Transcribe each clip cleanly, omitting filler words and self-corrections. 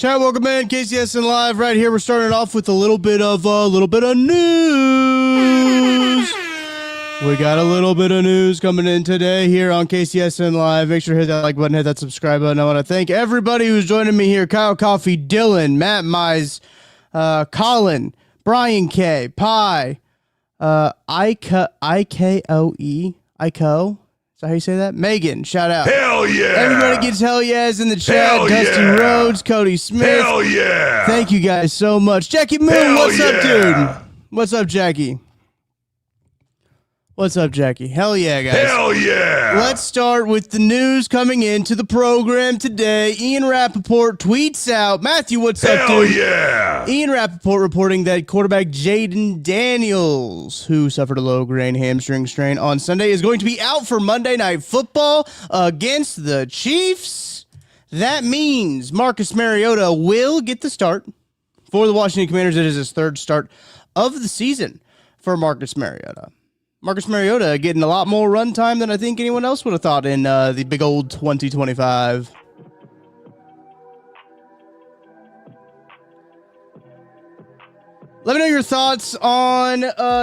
Chat, welcome in. KCSN Live right here. We're starting off with a little bit of news. We got a little bit of news coming in today here on KCSN Live. Make sure to hit that like button, hit that subscribe button. I want to thank everybody who's joining me here. Kyle Coffee, Dylan, Matt Mize, Colin, Brian K, Pi, IKOE, Iko. Is that how you say that? Megan, shout out. Hell yeah. Everybody gets hell yes in the chat. Hell Dusty yeah. Rhodes, Cody Smith. Hell yeah. Thank you guys so much. Jackie Moon, Hell what's up, yeah. dude? What's up, Jackie? What's up, Jackie? Hell yeah, guys. Hell yeah. Let's start with the news coming into the program today. Ian Rappaport tweets out. Matthew, what's up, Hell dude? yeah. Ian Rappaport reporting that quarterback Jaden Daniels, who suffered a low-grade hamstring strain on Sunday, is going to be out for Monday Night Football against the Chiefs. That means Marcus Mariota will get the start for the Washington Commanders. It is his third start of the season for Marcus Mariota. Marcus Mariota getting a lot more run time than I think anyone else would have thought in the big old 2025. Let me know your thoughts on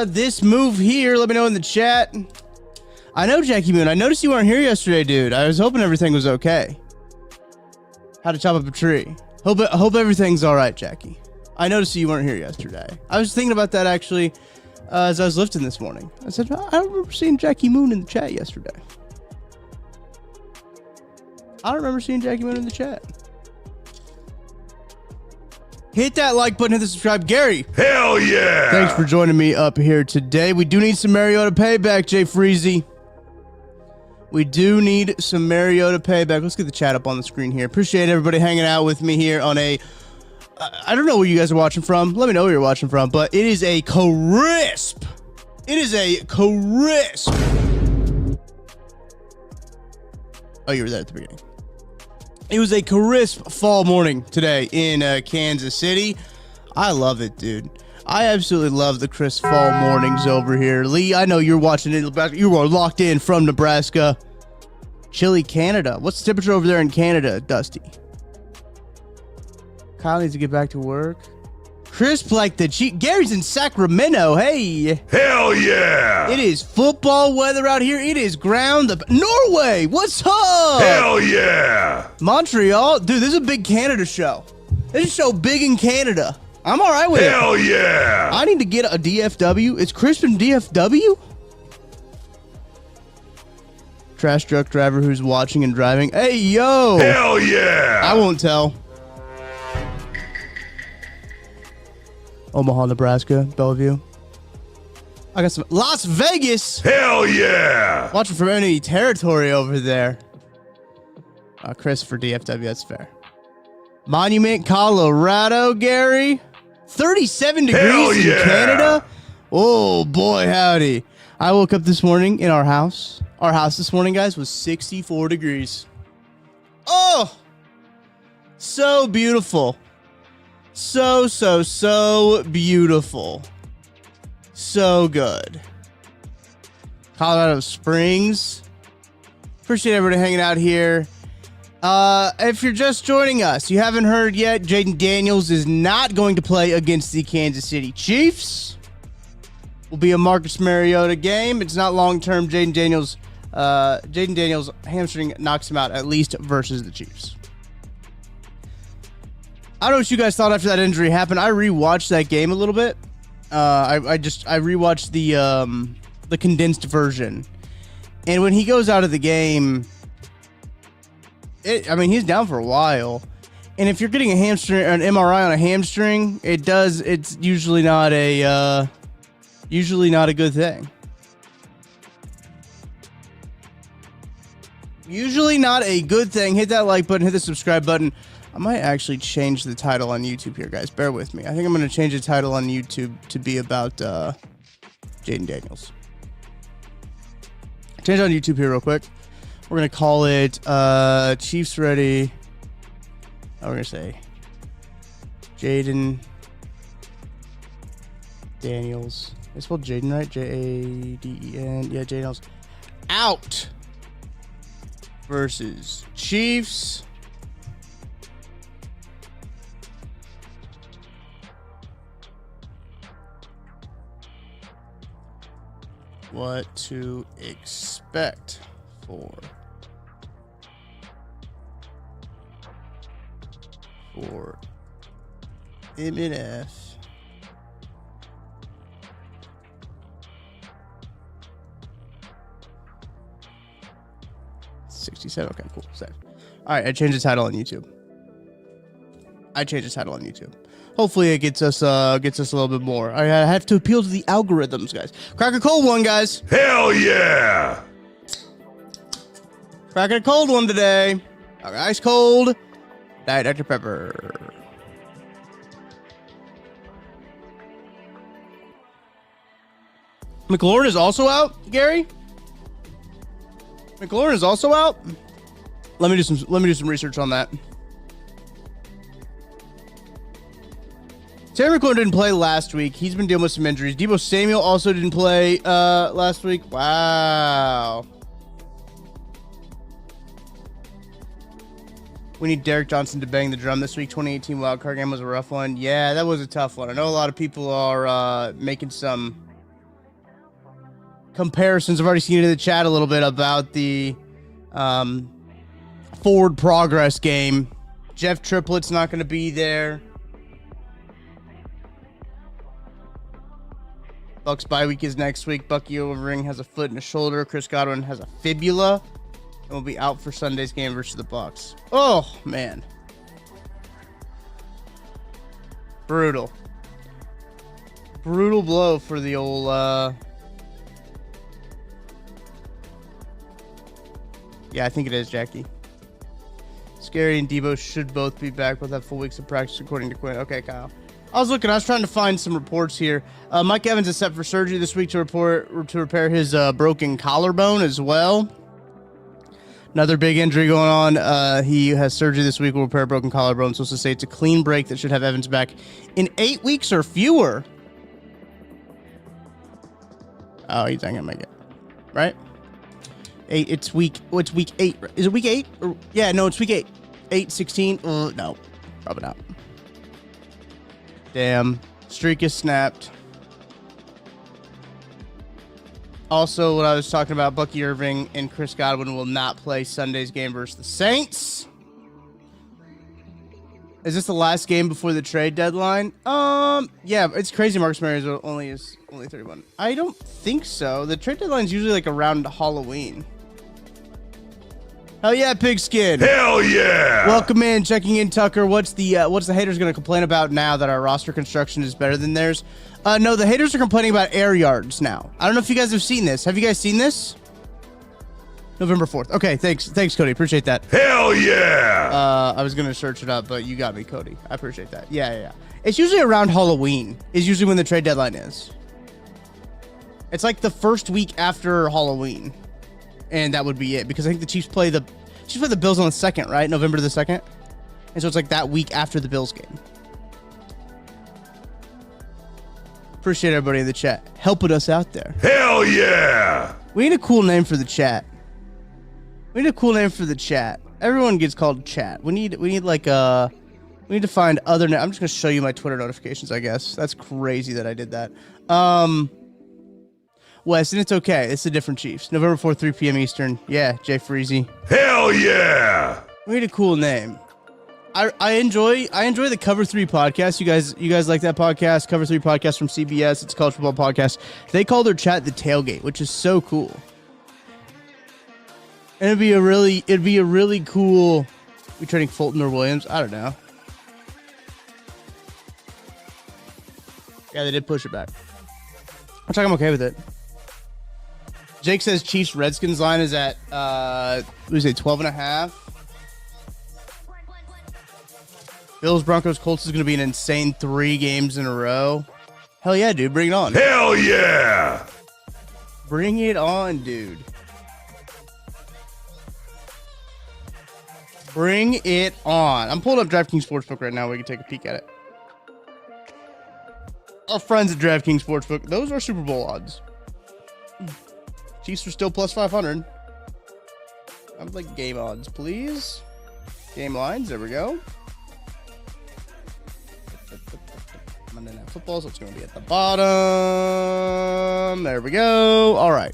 this move here. Let me know in the chat. I know, Jackie Moon. I noticed you weren't here yesterday, dude. I was hoping everything was okay. How to chop up a tree. Hope everything's all right, Jackie. I noticed you weren't here yesterday. I was thinking about that, actually, as I was lifting this morning. I said, I don't remember seeing Jackie Moon in the chat yesterday. I don't remember seeing Jackie Moon in the chat. Hit that like button, hit the subscribe. Gary. Hell yeah. Thanks for joining me up here today. We do need some Mariota payback, Jay Freezy. We do need some Mariota payback. Let's get the chat up on the screen here. Appreciate everybody hanging out with me here on a... I don't know where you guys are watching from. Let me know where you're watching from. But it is a crisp. It is a crisp. Oh, you were there at the beginning. It was a crisp fall morning today in Kansas City. I love it, dude. I absolutely love the crisp fall mornings over here. Lee, I know you're watching it. You are locked in from Nebraska. Chilly Canada. What's the temperature over there in Canada, Dusty? Kyle needs to get back to work. Crisp like the cheek. Gary's in Sacramento. Hey. Hell yeah. It is football weather out here. It is ground up. Norway. What's up? Hell yeah. Montreal. Dude, this is a big Canada show. This is a show big in Canada. I'm all right with it. Hell yeah. I need to get a DFW. It's crisp in DFW? Trash truck driver who's watching and driving. Hey, yo. Hell yeah. I won't tell. Omaha, Nebraska, Bellevue. I got some Las Vegas. Hell yeah. Watching from enemy territory over there. Chris for DFW, that's fair. Monument, Colorado, Gary. 37 degrees in Canada. Oh boy, howdy. I woke up this morning in our house. Our house this morning, guys, was 64 degrees. Oh, so beautiful. So beautiful. So good. Colorado Springs. Appreciate everybody hanging out here. If you're just joining us, you haven't heard yet, Jaden Daniels is not going to play against the Kansas City Chiefs. Will be a Marcus Mariota game. It's not long-term. Jaden Daniels hamstring knocks him out at least versus the Chiefs. I don't know what you guys thought after that injury happened. I rewatched that game a little bit. I rewatched the condensed version, and when he goes out of the game, he's down for a while. And if you're getting a hamstring or an MRI on a hamstring, it's usually not a good thing. Usually not a good thing. Hit that like button, hit the subscribe button. I might actually change the title on YouTube here, guys. Bear with me. I think I'm going to change the title on YouTube to be about Jaden Daniels. Change it on YouTube here real quick. We're going to call it Chiefs Ready. We're going to say Jaden Daniels. I spelled Jayden right? Jaden. Yeah, Jaden Daniels. Out versus Chiefs. what to expect for MNF $67. Okay, cool. Save. All right, I changed the title on YouTube. Hopefully, it gets us a little bit more. I have to appeal to the algorithms, guys. Crack a cold one, guys. Hell yeah! Cracking a cold one today. Ice cold. Diet Dr. Pepper. McLaurin is also out, Gary. McLaurin is also out. Let me do some research on that. Terry McLaurin didn't play last week. He's been dealing with some injuries. Deebo Samuel also didn't play last week. Wow. We need Derek Johnson to bang the drum this week. 2018 wildcard game was a rough one. Yeah, that was a tough one. I know a lot of people are making some comparisons. I've already seen it in the chat a little bit about the forward progress game. Jeff Triplett's not going to be there. Bucks bye week is next week. Bucky Overring has a foot and a shoulder. Chris Godwin has a fibula and will be out for Sunday's game versus the Bucks. Oh, man. Brutal. Brutal blow for the old... Yeah, I think it is, Jackie. Scary and Deebo should both be back. We'll have full weeks of practice, according to Quinn. Okay, Kyle. I was trying to find some reports here. Mike Evans is set for surgery this week to repair his broken collarbone as well. Another big injury going on. He has surgery this week. Will repair a broken collarbone. So to say it's a clean break that should have Evans back in 8 weeks or fewer. Oh, he's not gonna make it, right? 8. It's week 8. Is it week 8? Yeah, no, it's week 8. 8/16. No, probably not. Damn. Streak is snapped. Also, what I was talking about, Bucky Irving and Chris Godwin will not play Sunday's game versus the Saints. Is this the last game before the trade deadline? Yeah, it's crazy. Marcus Mariota is only 31. I don't think so. The trade deadline is usually like around Halloween. Hell yeah, pigskin. Hell yeah. Welcome in, checking in, Tucker. What's the haters going to complain about now that our roster construction is better than theirs? No, the haters are complaining about air yards now. I don't know if you guys have seen this. Have you guys seen this? November 4th. Okay, thanks, Cody. Appreciate that. Hell yeah. I was going to search it up, but you got me, Cody. I appreciate that. Yeah. It's usually around Halloween is usually when the trade deadline is. It's like the first week after Halloween. And that would be it, because I think the Chiefs play the Bills on the 2nd, right? November the 2nd. And so it's like that week after the Bills game. Appreciate everybody in the chat helping us out there. Hell yeah. We need a cool name for the chat. Everyone gets called chat. We need to find other names. I'm just gonna show you my Twitter notifications, I guess. That's crazy that I did that. Wes, and it's okay. It's the different Chiefs. November 4th, 3 p.m. Eastern. Yeah, Jay Freezy. Hell yeah. We need a cool name. I enjoy the Cover 3 podcast. You guys like that podcast? Cover 3 podcast from CBS. It's a college football podcast. They call their chat the Tailgate, which is so cool. And it'd be a really cool. We trading Fulton or Williams? I don't know. Yeah, they did push it back. I'm okay with it. Jake says Chiefs Redskins line is at 12.5. Bills Broncos Colts is going to be an insane 3 games in a row. Hell yeah, dude, bring it on. Hell yeah. Bring it on, dude. Bring it on. I'm pulling up DraftKings Sportsbook right now. We can take a peek at it. Our friends at DraftKings Sportsbook, those are Super Bowl odds. Chiefs are still plus 500. I would like game odds, please. Game lines, there we go. Monday Night football, so it's going to be at the bottom. There we go. All right.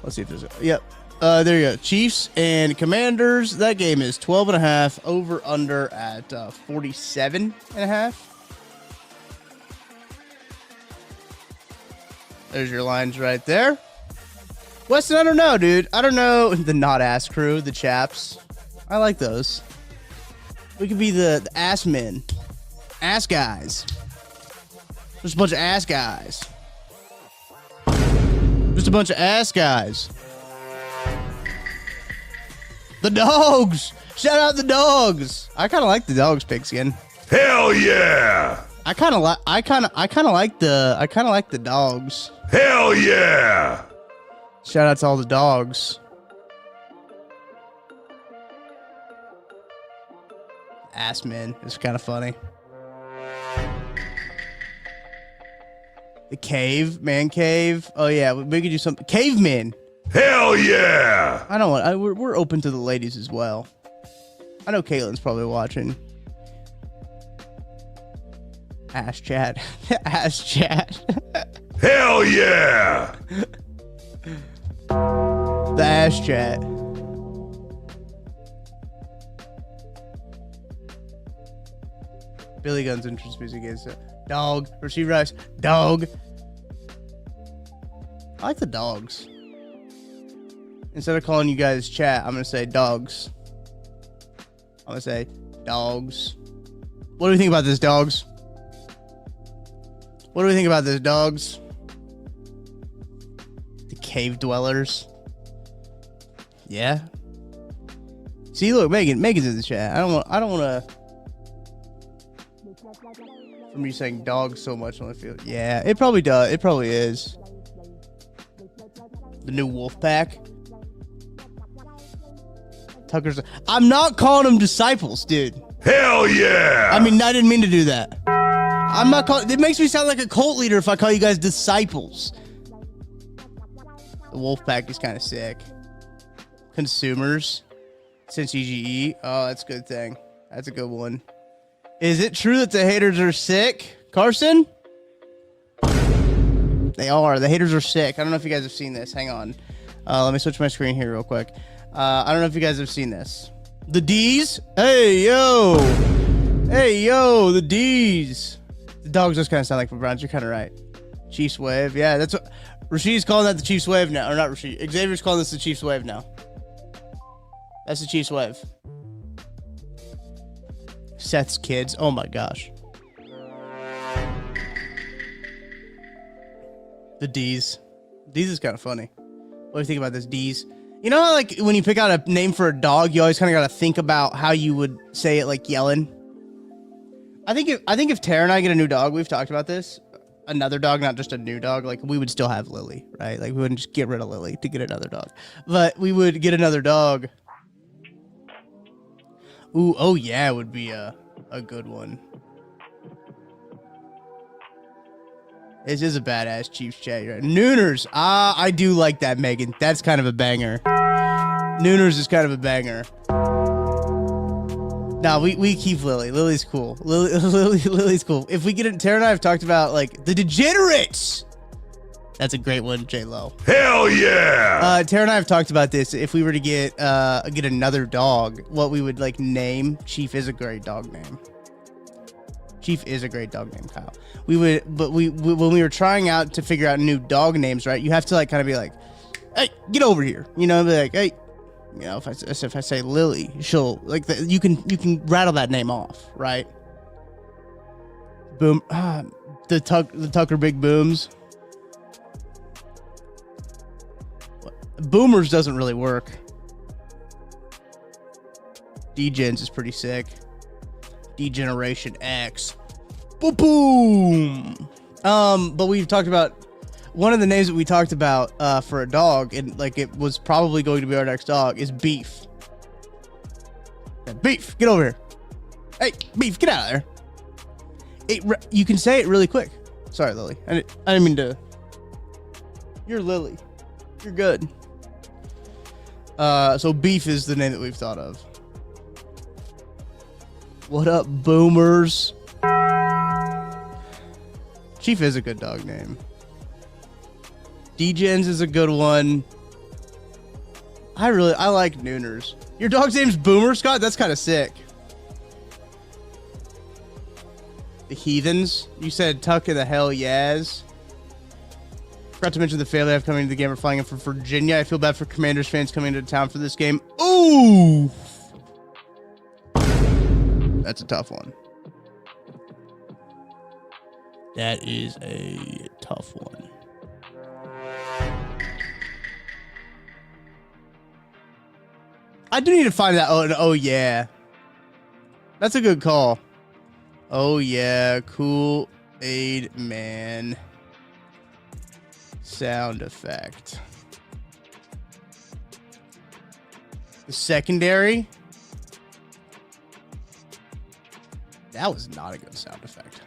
Let's see if there's a... Yep. There you go. Chiefs and Commanders. That game is 12.5. Over under at 47.5. There's your lines right there. Weston, I don't know, dude. I don't know. The not ass crew, the chaps. I like those. We could be the ass men. Ass guys. Just a bunch of ass guys. Just a bunch of ass guys. The dogs. Shout out the dogs. I kind of like the dogs pigskin. Hell yeah! I kind of like the dogs. Hell yeah! Shout out to all the dogs. Ass men. It's kind of funny. The cave, man cave. Oh yeah, we could do something. Cavemen. Hell yeah! I don't want. We're open to the ladies as well. I know Caitlin's probably watching. Ass chat. Ass chat. Hell yeah! The ass chat. Billy Gunn's entrance music is dog. Receive rice. Dog. I like the dogs. Instead of calling you guys chat, I'm going to say dogs. I'm going to say dogs. What do we think about this, dogs? What do we think about this, dogs? The cave dwellers. Yeah. See, look, Megan's in the chat. I don't want to. From you saying dogs so much on the field. Yeah, it probably does. It probably is. The new wolf pack. Tucker's. I'm not calling them disciples, dude. Hell yeah! I mean, I didn't mean to do that. I'm not calling. It makes me sound like a cult leader if I call you guys disciples. The wolf pack is kind of sick. Consumers. Since EGE. Oh, that's a good thing. That's a good one. Is it true that the haters are sick, Carson? They are. The haters are sick. I don't know if you guys have seen this. Hang on. Let me switch my screen here real quick. I don't know if you guys have seen this. The D's. Hey, yo. Hey, yo, the D's. The dogs just kind of sound like LeBron. You're kind of right. Chiefs wave. Yeah, that's what. Rashid's calling that the Chiefs wave now. Or not Rashid. Xavier's calling this the Chiefs wave now. That's the Chiefs wave. Seth's kids. Oh my gosh. The D's. D's is kind of funny. What do you think about this, D's? You know how, like, when you pick out a name for a dog, you always kind of got to think about how you would say it, like yelling. I think if Tara and I get a new dog, we've talked about this. Another dog, not just a new dog. Like, we would still have Lily, right? Like, we wouldn't just get rid of Lily to get another dog, but we would get another dog. Ooh, oh yeah, it would be a good one. This is a badass Chiefs chat. Right? Nooners. I do like that, Megan. That's kind of a banger. Nooners is kind of a banger. Nah, we keep Lily. Lily's cool. Lily's cool. If we get it, Tara and I have talked about, like, the degenerates. That's a great one, J-Lo. Hell yeah! Tara and I have talked about this. If we were to get another dog, what we would, like, name. Chief is a great dog name. Chief is a great dog name, Kyle. We would, but we when we were trying out to figure out new dog names, right? You have to, like, kind of be like, hey, get over here. You know, be like, hey, you know, if I say Lily, she'll, like, you can rattle that name off, right? Boom. The Tucker Big Booms. Boomers doesn't really work. Degens is pretty sick. Degeneration X. Boom. But we've talked about one of the names that we talked about for a dog, and like it was probably going to be our next dog, is Beef. Beef, get over here. Hey, Beef, get out of there. You can say it really quick. Sorry, Lily. I didn't mean to. You're Lily. You're good. So Beef is the name that we've thought of. What up, boomers? Chief is a good dog name. Degens is a good one. I like Nooners. Your dog's name's Boomer, Scott? That's kind of sick. The Heathens. You said Tuck in the Hell Yaz. Forgot to mention the family I have coming to the game are flying in from Virginia. I feel bad for Commanders fans coming into town for this game. Ooh! That's a tough one. That is a tough one. I do need to find that. Oh yeah. That's a good call. Oh yeah. Kool-Aid Man. Sound effect. The secondary. That was not a good sound effect.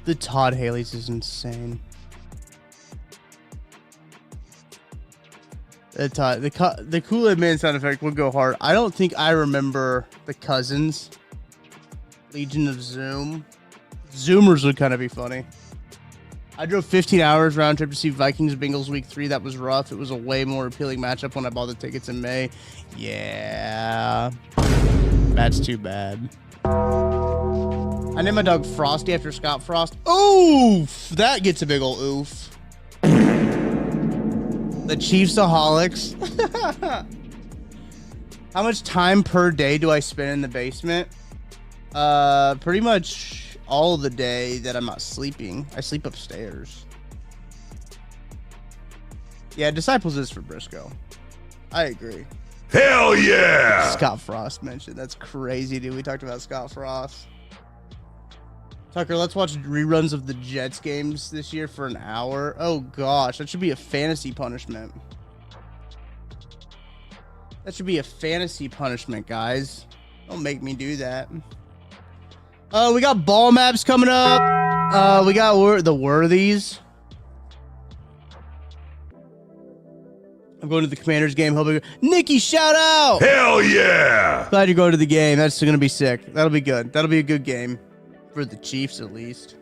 The Todd Haley's is insane. The Kool-Aid Man sound effect would go hard. I don't think I remember the Cousins. Legion of Zoom. Zoomers would kind of be funny. I drove 15 hours round trip to see Vikings Bengals week 3. That was rough. It was a way more appealing matchup when I bought the tickets in May. Yeah. That's too bad. I named my dog Frosty after Scott Frost. Oof! That gets a big ol' oof. The Chiefsaholics. How much time per day do I spend in the basement? Pretty much all the day that I'm not sleeping. I sleep upstairs. Yeah, Disciples is for Briscoe. I agree. Hell yeah! Scott Frost mentioned. That's crazy, dude. We talked about Scott Frost. Tucker, let's watch reruns of the Jets games this year for an hour. Oh, gosh. That should be a fantasy punishment. That should be a fantasy punishment, guys. Don't make me do that. We got ball maps coming up. We got the Worthies. I'm going to the Commanders game. Hoping Nikki, shout out! Hell yeah! Glad you're going to the game. That's going to be sick. That'll be good. That'll be a good game. For the Chiefs, at least.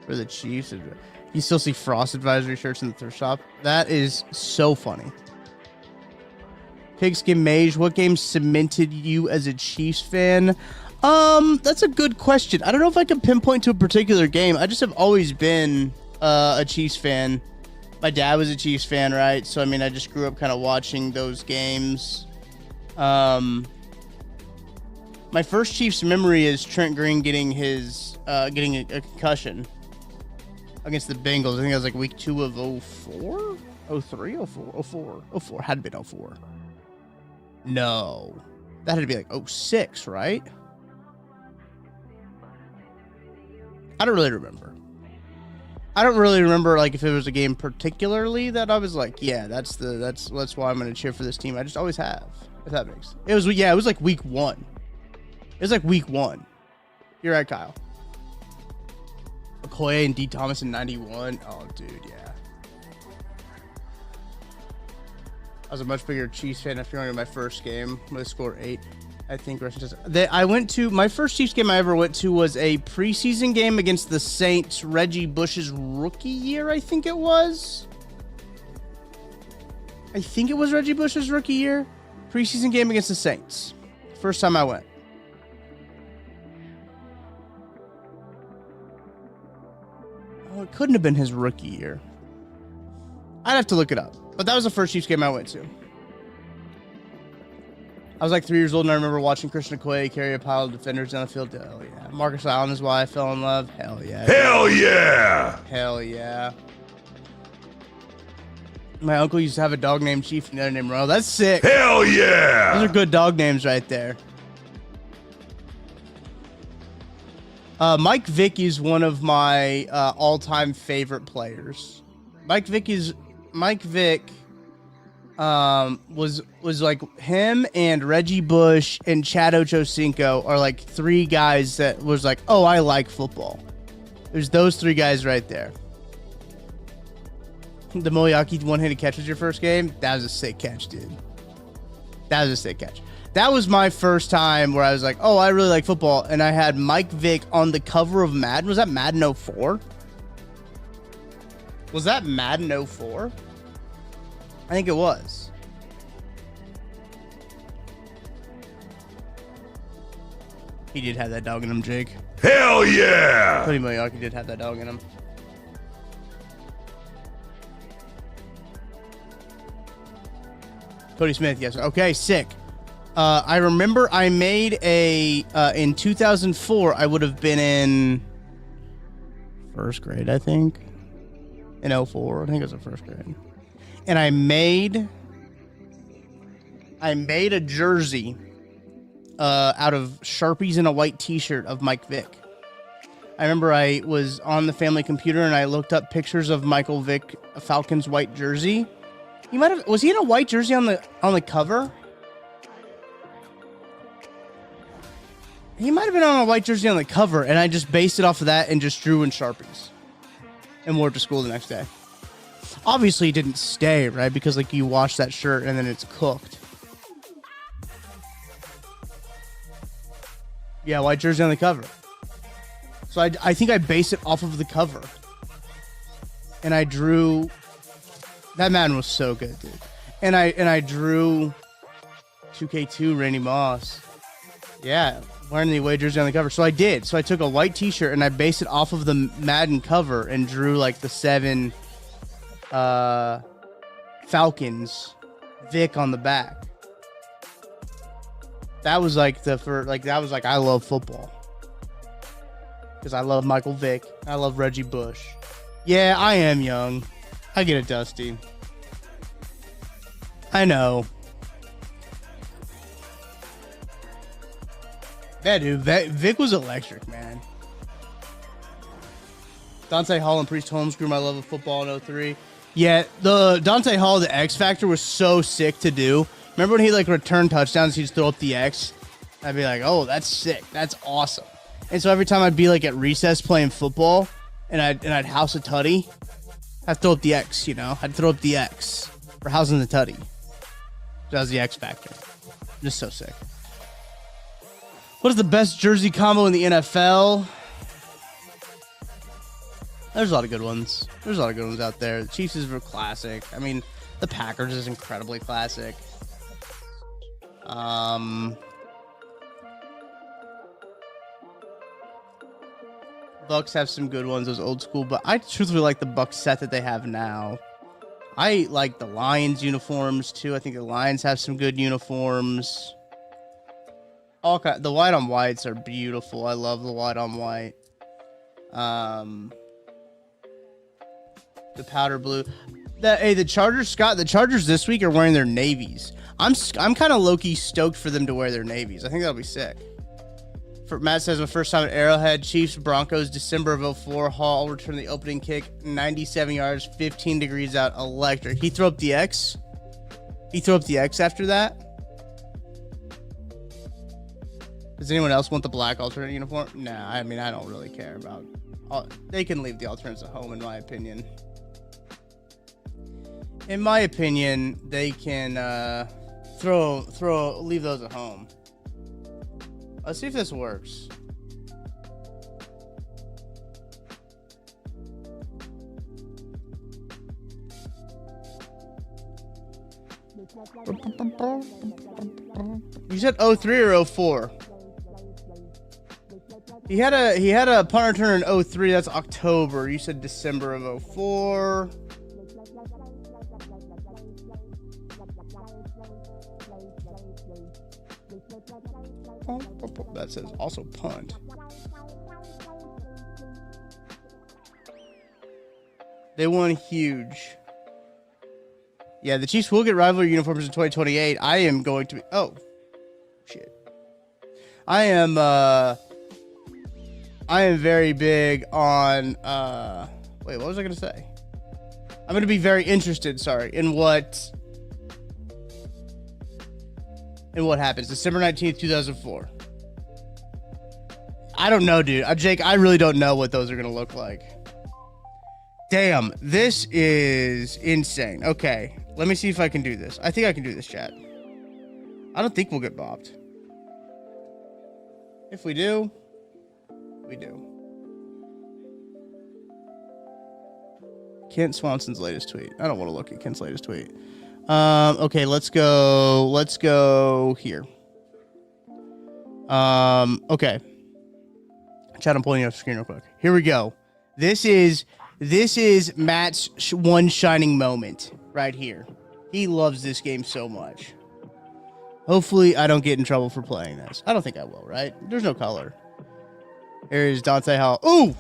For the Chiefs. You still see Frost advisory shirts in the thrift shop. That is so funny. Pigskin Mage, what game cemented you as a Chiefs fan? That's a good question. I don't know if I can pinpoint to a particular game. I just have always been a Chiefs fan. My dad was a Chiefs fan, right? So, I mean, I just grew up kind of watching those games. My first Chiefs memory is Trent Green getting getting a concussion against the Bengals. I think it was like week 2 of 04, 03, 04, 04, 04. Had been 04. No, that had to be like 06, right? I don't really remember. I don't really remember like if it was a game particularly that I was like, yeah, that's why I'm gonna cheer for this team. I just always have. If that makes it was like week 1. It was like week 1. You're right, Kyle. Okoye and D. Thomas in 91. Oh, dude, yeah. I was a much bigger Chiefs fan after going to my first game. I'm going to score 8. I think. My first Chiefs game I ever went to was a preseason game against the Saints. Reggie Bush's rookie year, I think it was. Reggie Bush's rookie year. Preseason game against the Saints. First time I went. Oh, it couldn't have been his rookie year. I'd have to look it up. But that was the first Chiefs game I went to. I was like 3 years old, and I remember watching Christian Okoye carry a pile of defenders down the field. Hell yeah. Marcus Allen is why I fell in love. Hell yeah. Hell yeah. Hell yeah. My uncle used to have a dog named Chief and the other named Ro. That's sick. Hell yeah. Those are good dog names right there. Mike Vick is one of my all-time favorite players. Mike Vick is Mike Vick was like him and Reggie Bush and Chad Ochocinco are like three guys that was like, oh, I like football. There's those three guys right there. The Moyaki one-handed catch was your first game? That was a sick catch, dude. That was a sick catch. That was my first time where I was like, oh, I really like football. And I had Mike Vick on the cover of Madden. Was that Madden 04? Was that Madden 04? I think it was. He did have that dog in him, Jake. Hell yeah! Cody Moyaki did have that dog in him. Cody Smith, yes. Okay, sick. I remember I made a, in 2004, I would have been in first grade, I think. In 04, I think it was in first grade. And I made a jersey out of Sharpies and a white t-shirt of Mike Vick. I remember I was on the family computer and I looked up pictures of Michael Vick, a Falcons white jersey. Was he in a white jersey on the cover? He might have been on a white jersey on the cover, and I just based it off of that and just drew in Sharpies and wore it to school the next day. Obviously, it didn't stay, right? Because like you wash that shirt and then it's cooked. Yeah, white jersey on the cover. So I think I based it off of the cover. And I drew... That man was so good, dude. And I drew 2K2 Randy Moss. Yeah, wearing the away jersey on the cover. So I did. So I took a white t-shirt and I based it off of the Madden cover and drew like the 7 Falcons Vic on the back. That was like I love football. Because I love Michael Vick. I love Reggie Bush. Yeah, I am young. I get it, Dusty. I know. Yeah, dude. Vic was electric, man. Dante Hall and Priest Holmes grew my love of football in 03. Yeah, the Dante Hall, the X Factor was so sick to do. Remember when he like returned touchdowns, he'd just throw up the X? I'd be like, oh, that's sick. That's awesome. And so every time I'd be like at recess playing football and I'd house a tutty, I'd throw up the X, you know? I'd throw up the X for housing the tutty. That was the X Factor. Just so sick. What is the best jersey combo in the NFL? There's a lot of good ones. There's a lot of good ones out there. The Chiefs is real classic. I mean, the Packers is incredibly classic. Bucks have some good ones, those old school, but I truthfully like the Bucks set that they have now. I like the Lions uniforms too. I think the Lions have some good uniforms. The white on whites are beautiful. I love the white on white. The powder blue. The Chargers, Scott. The Chargers this week are wearing their navies. I'm kind of low-key stoked for them to wear their navies. I think that'll be sick. Matt says, my first time at Arrowhead, Chiefs, Broncos, December of 04. Hall returned the opening kick, 97 yards, 15 degrees out, electric. He threw up the X. He threw up the X after that. Does anyone else want the black alternate uniform? Nah, I mean, I don't really care about... They can leave the alternates at home, in my opinion. In my opinion, they can leave those at home. Let's see if this works. You said 03 or 04? He had a punt return in 03. That's October. You said December of 04. That says also punt. They won huge. Yeah, the Chiefs will get rivalry uniforms in 2028. I am going to be... Oh. Shit. I am very big on... Wait, what was I going to say? I'm going to be very interested, in what happens. December 19th, 2004. I don't know, dude. Jake, I really don't know what those are going to look like. Damn, this is insane. Okay, let me see if I can do this. I think I can do this, chat. I don't think we'll get bopped. If we do, we do. Kent Swanson's latest tweet. I don't want to look at Kent's latest tweet. Okay, let's go here. Okay. Chat, I'm pulling it off the screen real quick. Here we go. This is Matt's one shining moment right here. He loves this game so much. Hopefully, I don't get in trouble for playing this. I don't think I will, right? There's no color. Here's Dante Hall. Ooh!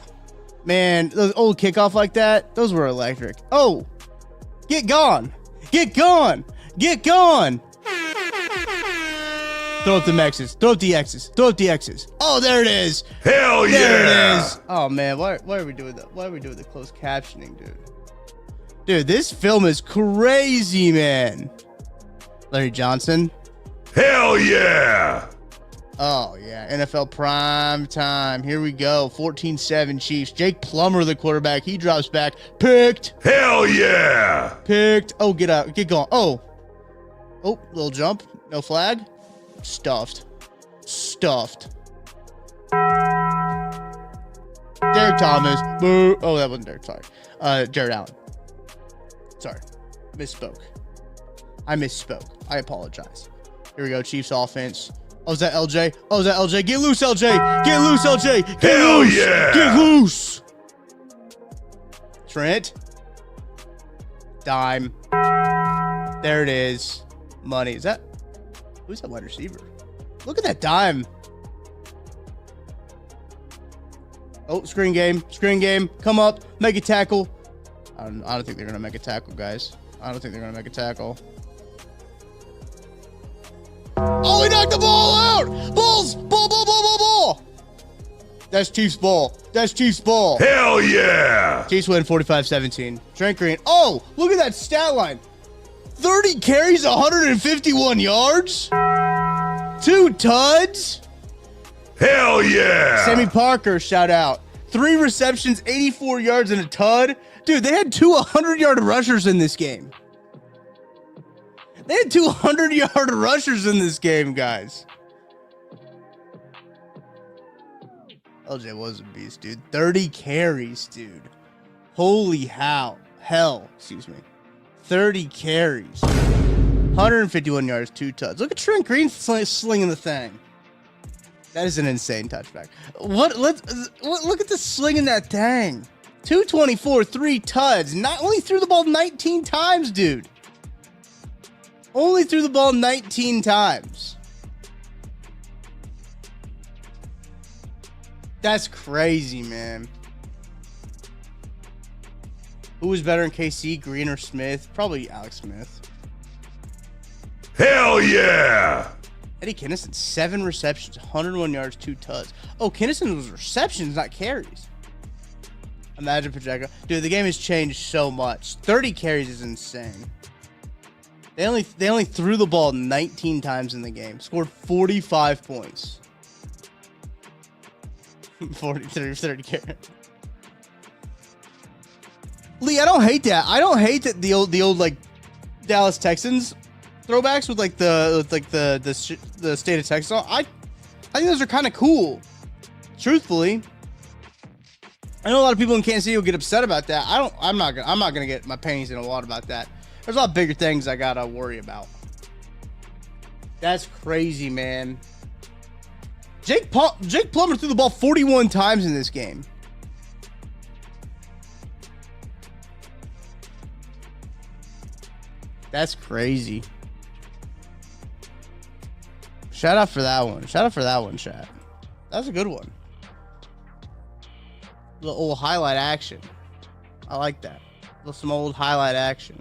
Man, those old kickoff like that, those were electric. Oh! Get gone! Get gone! Get gone! Throw up the X's. Throw up the X's. Throw up the X's. Oh, there it is. Hell yeah! There it is. Oh man, why are we doing that? Why are we doing the closed captioning, dude? Dude, this film is crazy, man. Larry Johnson. Hell yeah! Oh yeah, NFL prime time. Here we go. 14-7 Chiefs. Jake Plummer, the quarterback. He drops back. Picked. Hell yeah! Picked. Oh, get out. Get going. Oh, little jump. No flag. Stuffed. Derek Thomas. Boo. Oh, that wasn't Derek. Sorry. Jared Allen. Sorry. Misspoke. I misspoke. I apologize. Here we go. Chiefs offense. Oh, is that LJ? Oh, is that LJ? Get loose, LJ. Get loose, LJ. Get Hell loose. yeah. Get loose. Trent. Dime. There it is. Money. Is that? Who's that wide receiver? Look at that dime. Oh, screen game. Screen game. Come up. Make a tackle. I don't think they're going to make a tackle, guys. I don't think they're going to make a tackle. Oh, he knocked the ball out. Balls. Ball. That's Chiefs ball. That's Chiefs ball. Hell yeah. Chiefs win 45-17. Trent Green. Oh, look at that stat line. 30 carries, 151 yards. 2 tuds. Hell yeah. Sammy Parker, shout out. 3 receptions, 84 yards, and a tud. Dude, they had 2 100-yard rushers in this game. They had 2 100-yard rushers in this game, guys. LJ was a beast, dude. 30 carries, dude. Holy hell, excuse me. 30 carries. 151 yards, 2 tuds. Look at Trent Green slinging the thing. That is an insane touchback. Look at the slinging that thing. 224, 3 tuds. Not only threw the ball 19 times, dude. Only threw the ball 19 times. That's crazy, man. Who was better in KC, Green or Smith? Probably Alex Smith. Hell yeah. Eddie Kennison, 7 receptions, 101 yards, 2 tuds. Oh, Kennison was receptions, not carries. Imagine Pacheco. Dude, the game has changed so much. 30 carries is insane. They only threw the ball 19 times in the game. Scored 45 points. 30 carries. Lee, I don't hate that. I don't hate that the old like Dallas Texans throwbacks with like the state of Texas. I think those are kind of cool. Truthfully, I know a lot of people in Kansas City will get upset about that. I'm not gonna get my panties in a wad about that. There's a lot bigger things I gotta worry about. That's crazy, man. Jake Plummer threw the ball 41 times in this game. That's crazy. Shout out for that one. Shout out for that one, chat. That was a good one. Little old highlight action. I like that. Some old highlight action.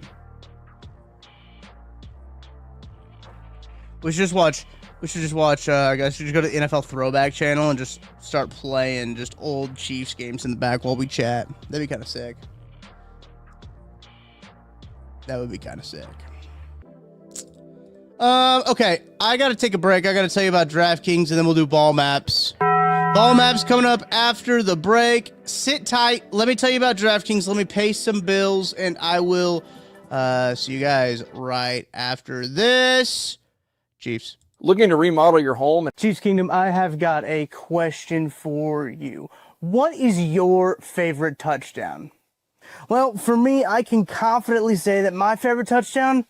We should just watch. I guess we should go to the NFL Throwback channel and just start playing just old Chiefs games in the back while we chat. That'd be kind of sick. That would be kind of sick. Okay, I got to take a break. I got to tell you about DraftKings, and then we'll do ball maps. Ball maps coming up after the break. Sit tight. Let me tell you about DraftKings. Let me pay some bills, and I will see you guys right after this. Chiefs. Looking to remodel your home? Chiefs Kingdom, I have got a question for you. What is your favorite touchdown? Well, for me, I can confidently say that my favorite touchdown,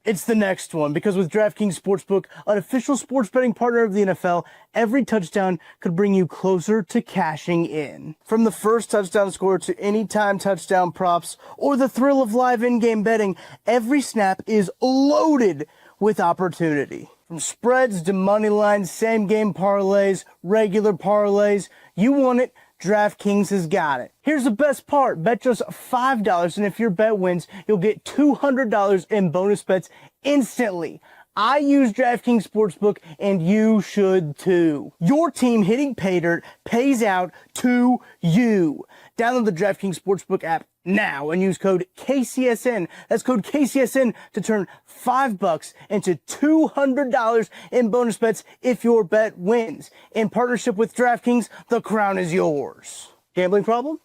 it's the next one, because with DraftKings Sportsbook, an official sports betting partner of the NFL, every touchdown could bring you closer to cashing in. From the first touchdown score to anytime touchdown props or the thrill of live in-game betting, every snap is loaded with opportunity. From spreads to money lines, same-game parlays, regular parlays, you want it, DraftKings has got it. Here's the best part. Bet just $5, and if your bet wins, you'll get $200 in bonus bets instantly. I use DraftKings Sportsbook, and you should too. Your team hitting pay dirt pays out to you. Download the DraftKings Sportsbook app now and use code KCSN. That's code KCSN to turn $5 into $200 in bonus bets if your bet wins. In partnership with DraftKings, the crown is yours. Gambling problem?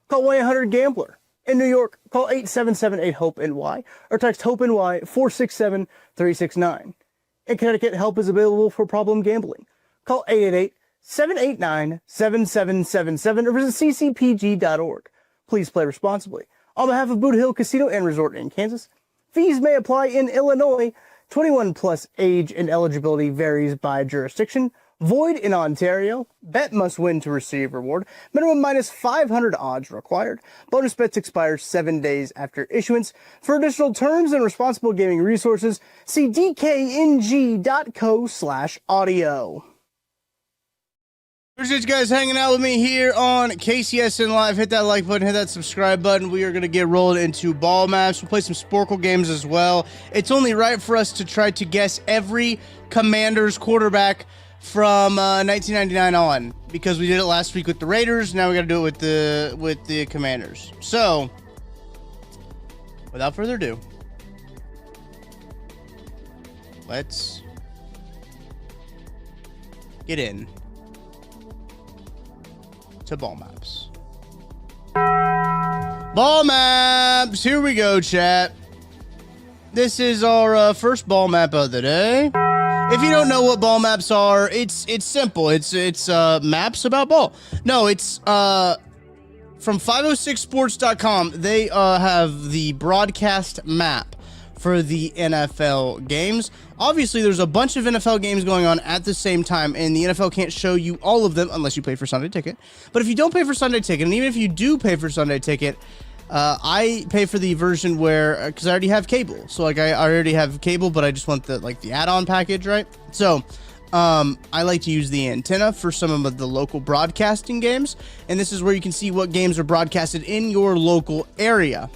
Call 1-800-GAMBLER. In New York, call 877-8-HOPE-NY or text HOPE-NY 467-369. In Connecticut, help is available for problem gambling. Call 888-789-7777 or visit ccpg.org. Please play responsibly. On behalf of Boot Hill Casino and Resort in Kansas, fees may apply in Illinois. 21 plus age and eligibility varies by jurisdiction. Void in Ontario. Bet must win to receive reward. Minimum minus 500 odds required. Bonus bets expire 7 days after issuance. For additional terms and responsible gaming resources, see dkng.co/audio. Appreciate you guys hanging out with me here on KCSN Live. Hit that like button, hit that subscribe button. We are going to get rolling into ball maps. We'll play some Sporkle games as well. It's only right for us to try to guess every Commanders quarterback from 1999 on, because we did it last week with the Raiders. Now we got to do it with the Commanders. So, without further ado, let's get in to ball maps. Ball maps. Here we go, chat. This is our first ball map of the day. If you don't know what ball maps are, it's simple. It's maps about ball. No, it's from 506sports.com. They have the broadcast map for the NFL games. Obviously, there's a bunch of NFL games going on at the same time, and the NFL can't show you all of them unless you pay for Sunday Ticket. But if you don't pay for Sunday Ticket, and even if you do pay for Sunday Ticket, I pay for the version where, because I already have cable. So like I already have cable, but I just want the add-on package, right? So I like to use the antenna for some of the local broadcasting games, and this is where you can see what games are broadcasted in your local area.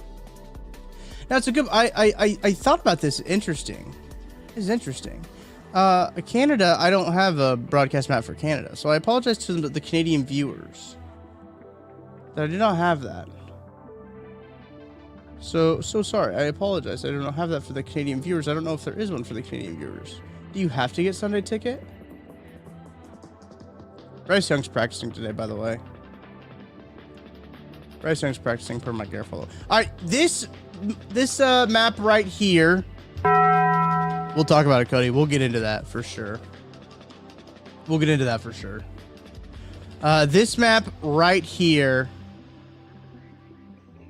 Now it's a good. I thought about this. Interesting. This is interesting. Canada, I don't have a broadcast map for Canada, so I apologize to the Canadian viewers that I do not have that. So sorry. I apologize. I don't have that for the Canadian viewers. I don't know if there is one for the Canadian viewers. Do you have to get Sunday Ticket? Bryce Young's practicing today, by the way. Bryce Young's practicing per my Garofalo. All right, this map right here. We'll talk about it, Cody. We'll get into that for sure. This map right here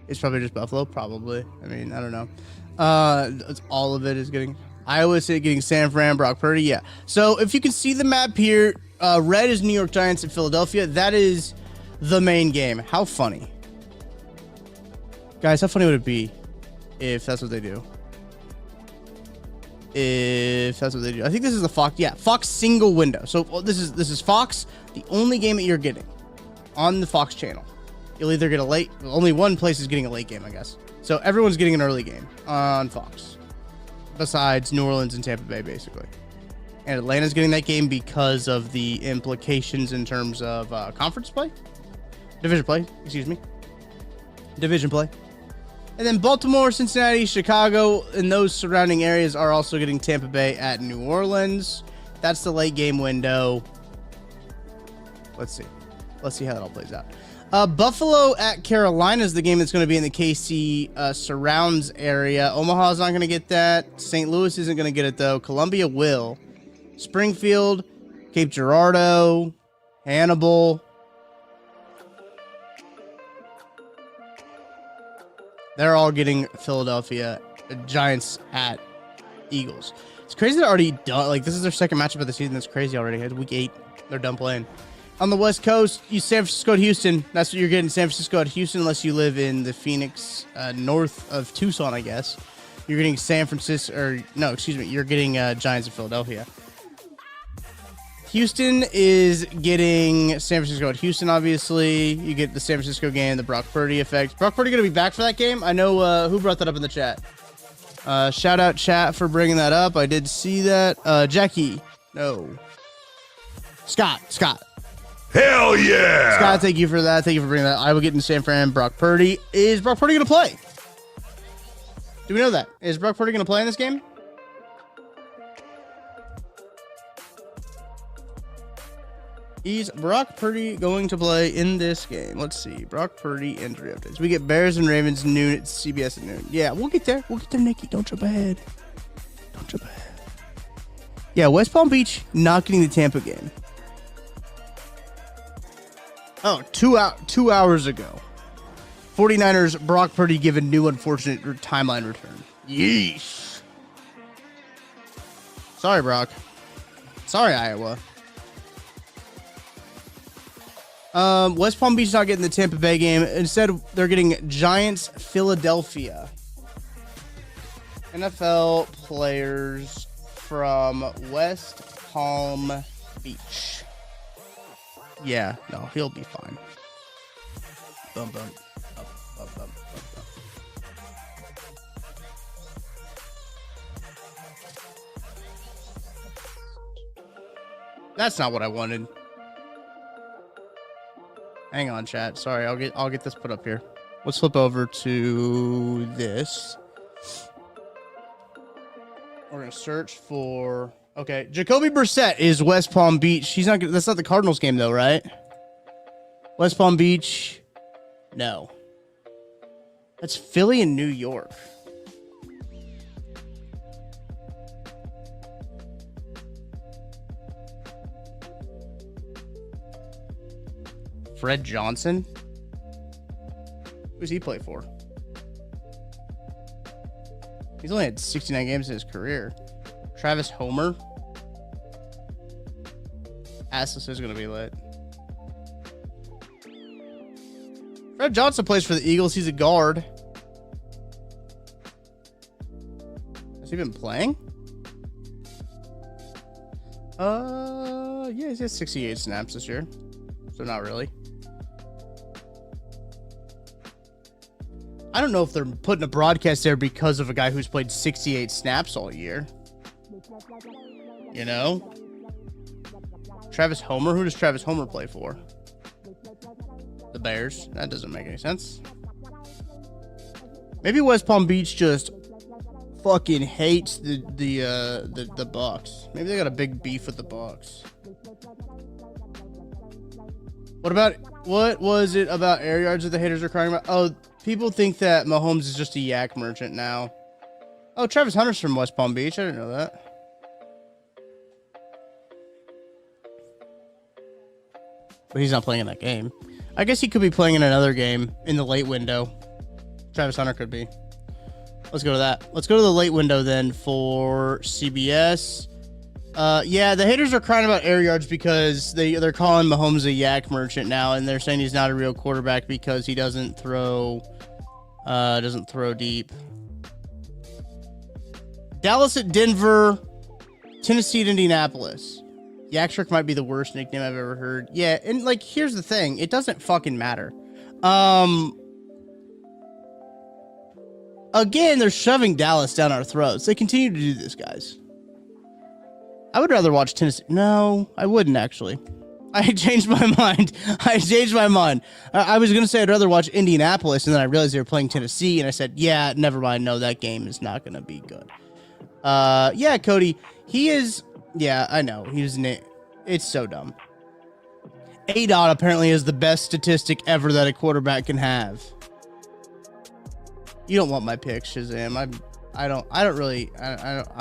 is probably just Buffalo. Probably. I mean, I don't know. All of it is getting Iowa State, getting San Fran, Brock Purdy. Yeah. So if you can see the map here, red is New York Giants and Philadelphia. That is the main game. How funny, guys? How funny would it be if that's what they do? If that's what they do. I think this is the Fox. Yeah, Fox single window. So this is Fox, the only game that you're getting on the Fox channel. You'll either get a late. Only one place is getting a late game, I guess. So everyone's getting an early game on Fox, besides New Orleans and Tampa Bay, basically. And Atlanta's getting that game because of the implications in terms of division play. And then Baltimore, Cincinnati, Chicago, and those surrounding areas are also getting Tampa Bay at New Orleans. That's the late game window. Let's see. Let's see how that all plays out. Buffalo at Carolina is the game that's going to be in the KC surrounds area. Omaha's not going to get that. St. Louis isn't going to get it, though. Columbia will. Springfield, Cape Girardeau, Hannibal. They're all getting Philadelphia Giants at Eagles. It's crazy they're already done. Like, this is their second matchup of the season. That's crazy already. It's week 8. They're done playing. On the West Coast, you San Francisco at Houston. That's what you're getting, San Francisco at Houston, unless you live in the Phoenix, north of Tucson, I guess. You're getting San Francisco, or no, excuse me, you're getting Giants of Philadelphia. Houston is getting San Francisco at Houston, obviously. You get the San Francisco game, the Brock Purdy effect. Brock Purdy going to be back for that game? I know who brought that up in the chat. Shout out chat for bringing that up. I did see that. Jackie. No. Scott. Hell yeah! Scott, thank you for that. Thank you for bringing that. I will get in San Fran. Brock Purdy. Is Brock Purdy going to play? Do we know that? Is Brock Purdy going to play in this game? Is Brock Purdy going to play in this game? Let's see. Brock Purdy injury updates. We get Bears and Ravens noon at CBS at noon. Yeah, we'll get there. We'll get there, Nikki. Don't jump ahead. Don't jump ahead. Yeah, West Palm Beach not getting the Tampa game. Oh, 2 hours ago. 49ers, Brock Purdy given new unfortunate timeline return. Yeesh. Sorry, Brock. Sorry, Iowa. West Palm Beach not getting the Tampa Bay game. Instead, they're getting Giants, Philadelphia. NFL players from West Palm Beach. Yeah, no, he'll be fine. Bum, bum, bum, bum, bum, bum. That's not what I wanted. Hang on, chat. Sorry, I'll get this put up here. Let's flip over to this. We're gonna search for. Okay, Jacoby Brissett is West Palm Beach. He's not. That's not the Cardinals game though, right? West Palm Beach. No. That's Philly and New York. Fred Johnson? Who's he play for? He's only had 69 games in his career. Travis Homer? Assless is going to be lit. Fred Johnson plays for the Eagles. He's a guard. Has he been playing? Yeah, he's got 68 snaps this year. So not really. I don't know if they're putting a broadcast there because of a guy who's played 68 snaps all year. You know? Travis Homer? Who does Travis Homer play for? The Bears? That doesn't make any sense. Maybe West Palm Beach just fucking hates the Bucks. Maybe they got a big beef with the Bucks. What was it about air yards that the haters are crying about? Oh, people think that Mahomes is just a yak merchant now. Oh, Travis Hunter's from West Palm Beach. I didn't know that. But he's not playing in that game. I guess he could be playing in another game in the late window. Travis Hunter could be. Let's go to that. Let's go to the late window then for CBS. Yeah, the haters are crying about air yards because they're calling Mahomes a yak merchant now, and they're saying he's not a real quarterback because he doesn't throw deep. Dallas at Denver, Tennessee at Indianapolis. Yak Shark might be the worst nickname I've ever heard. Yeah, and like here's the thing, it doesn't fucking matter. Again, they're shoving Dallas down our throats. They continue to do this, guys. I would rather watch Tennessee. No, I wouldn't actually. I changed my mind. I was going to say I'd rather watch Indianapolis, and then I realized they were playing Tennessee, and I said, yeah, never mind. No, that game is not going to be good. Yeah, Cody, he is... Yeah, I know. It's so dumb. ADOT apparently is the best statistic ever that a quarterback can have. You don't want my picks, Shazam. I'm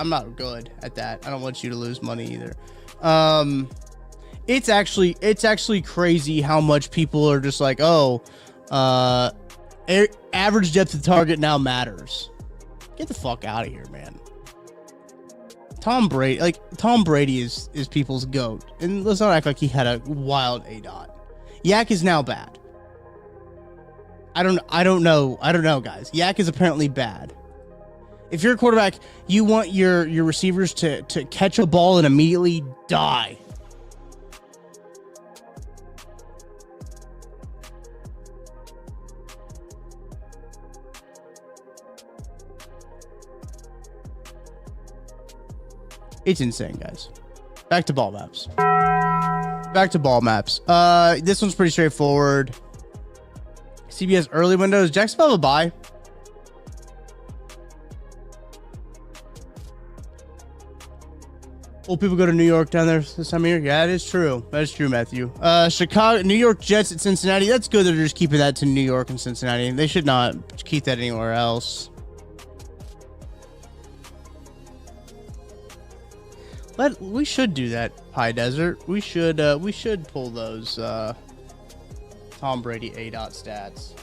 not good at that. I don't want you to lose money either. It's actually crazy how much people are just like, oh, average depth of target now matters. Get the fuck out of here, man. Tom Brady is people's GOAT. And let's not act like he had a wild ADOT. Yak is now bad. I don't know, guys. Yak is apparently bad. If you're a quarterback, you want your receivers to catch a ball and immediately die. It's insane, guys. Back to ball maps. This one's pretty straightforward. CBS early windows. Jacksonville have a bye. Old people go to New York down there this time of year. Yeah, that is true. That is true, Matthew. Chicago, New York Jets at Cincinnati. That's good. They're just keeping that to New York and Cincinnati. They should not keep that anywhere else. We should do that, Pie Desert. We should pull those Tom Brady ADOT stats.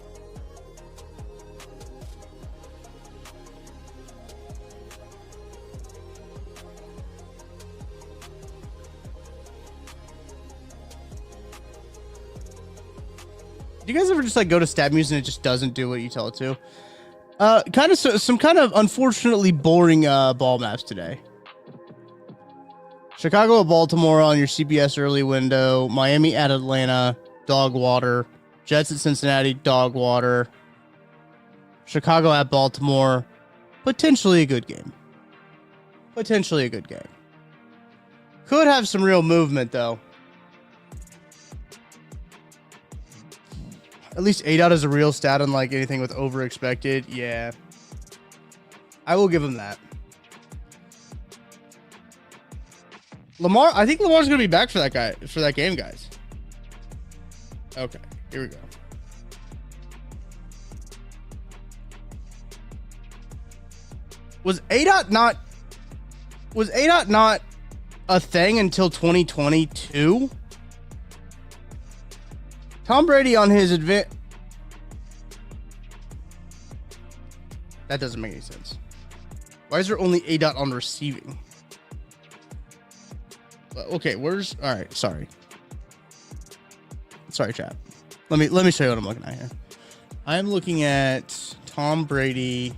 Do you guys ever just like go to StatMuse and it just doesn't do what you tell it to? Some kind of unfortunately boring ball maps today. Chicago at Baltimore on your CBS early window. Miami at Atlanta, dog water. Jets at Cincinnati, dog water. Chicago at Baltimore, potentially a good game. Could have some real movement, though. At least ADOT is a real stat, unlike anything with over expected. Yeah. I will give him that. I think Lamar's going to be back for that game, guys. Okay, here we go. Was ADOT not a thing until 2022? Tom Brady on his that doesn't make any sense. Why is there only ADOT on receiving? Okay, all right, sorry, chat. Let me show you what I'm looking at here. I'm looking at Tom Brady.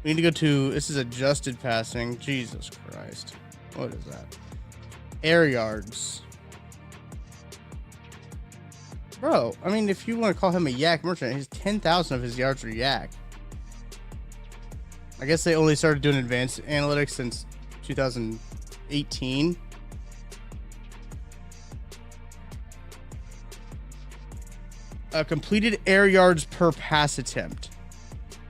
We need to go to, this is adjusted passing. Jesus Christ. What is that? Air yards. Bro, I mean, if you want to call him a yak merchant, his 10,000 of his yards are yak. I guess they only started doing advanced analytics since 2018. Completed air yards per pass attempt.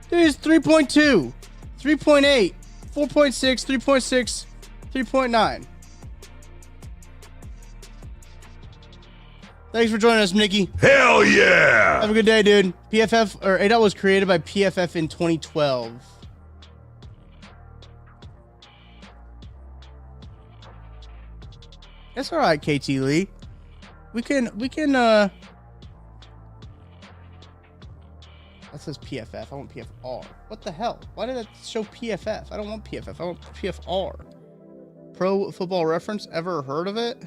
Dude, it's 3.2, 3.8, 4.6, 3.6, 3.9. Thanks for joining us, Nicky. Hell yeah! Have a good day, dude. PFF, or ADOT was created by PFF in 2012. That's all right, KT Lee. We can, that says PFF. I want PFR. What the hell? Why did that show PFF? I don't want PFF. I want PFR. Pro Football Reference. Ever heard of it?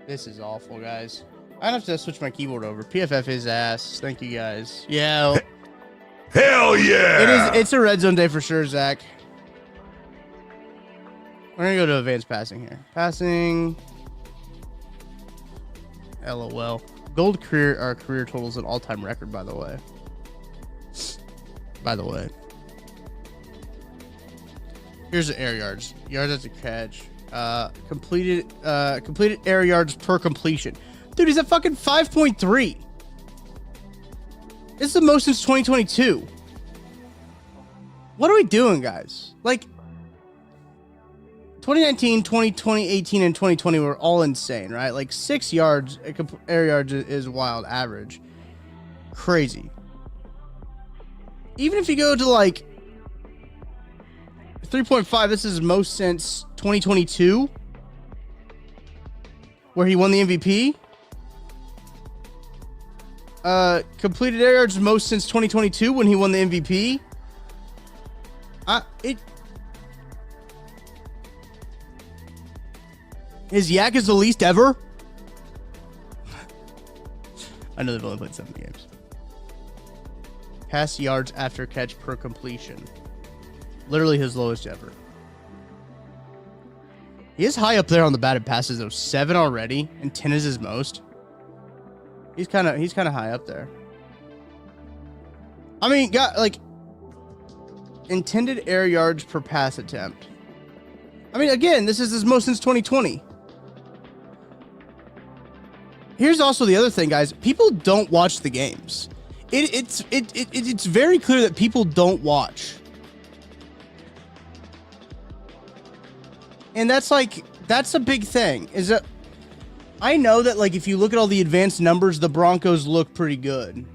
This is awful, guys. I have to switch my keyboard over. PFF is ass. Thank you, guys. Yeah. Hell yeah! It's a red zone day for sure, Zach. We're gonna go to advanced passing here. Passing. LOL. Gold career totals an all-time record, by the way. Here's the air yards. Yards after catch. Completed air yards per completion. Dude, he's at fucking 5.3. This is the most since 2022. What are we doing, guys? Like, 2019, 2018, and 2020 were all insane, right? Like 6 yards, air yards is wild average. Crazy. Even if you go to like 3.5, this is most since 2022, where he won the MVP. Completed air yards most since 2022 when he won the MVP. His yak is the least ever. I know they've only played 7 games. Pass yards after catch per completion. Literally his lowest ever. He is high up there on the batted passes though. 7 already, and 10 is his most. He's kind of high up there. I mean, got like intended air yards per pass attempt. I mean, again, this is his most since 2020. Here's also the other thing, guys. People don't watch the games. It's very clear that people don't watch. And that's a big thing. Is that I know that like if you look at all the advanced numbers, the Broncos look pretty good.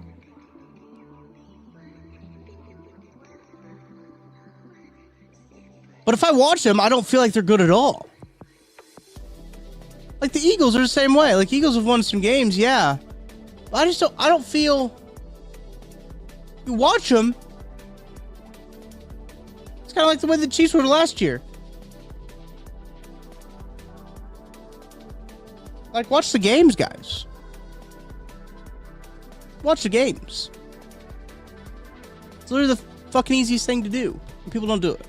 But if I watch them, I don't feel like they're good at all. Like the Eagles are the same way. Like Eagles have won some games, yeah. But I don't feel. You watch them. It's kind of like the way the Chiefs were last year. Like, watch the games, guys. Watch the games. It's literally the fucking easiest thing to do. And people don't do it.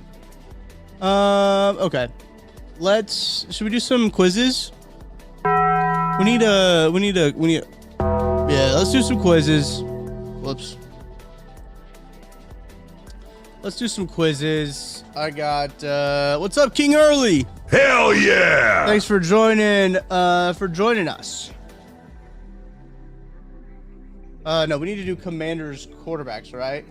Okay. Should we do some quizzes? Yeah, let's do some quizzes. Whoops. Let's do some quizzes. I got, what's up, King Early? Hell yeah! Thanks for joining us. No, we need to do Commanders quarterbacks, right?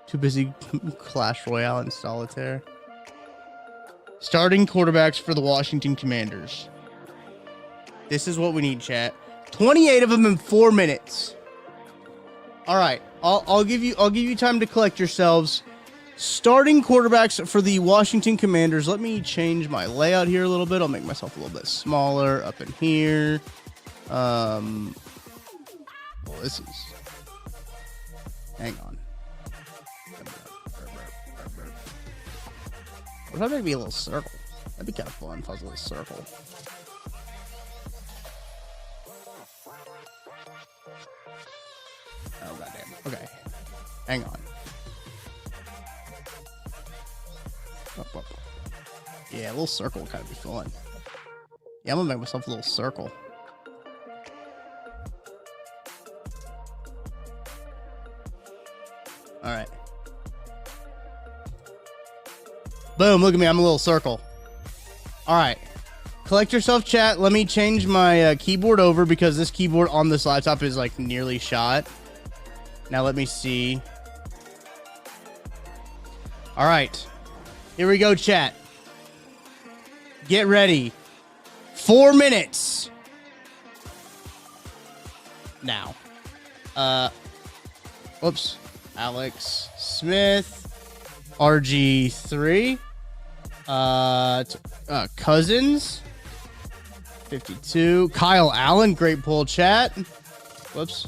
Too busy Clash Royale and Solitaire. Starting quarterbacks for the Washington Commanders. This is what we need, chat. 28 of them in 4 minutes. All right, I'll give you time to collect yourselves. Starting quarterbacks for the Washington Commanders. Let me change my layout here a little bit. I'll make myself a little bit smaller up in here. Well, this is. Hang on. What if I make me a little circle? That'd be kind of fun if I was a little circle. Oh, goddamn. Okay. Hang on. Up. Yeah, a little circle would kind of be fun. Yeah, I'm gonna make myself a little circle. Alright. Boom, look at me, I'm a little circle. Alright. Collect yourself, chat. Let me change my keyboard over because this keyboard on this laptop is like nearly shot. Now let me see. Alright. Here we go, chat. Get ready. 4 minutes. Now. Whoops. Alex Smith. RG3. Cousins. 52. Kyle Allen. Great pull, chat. Whoops.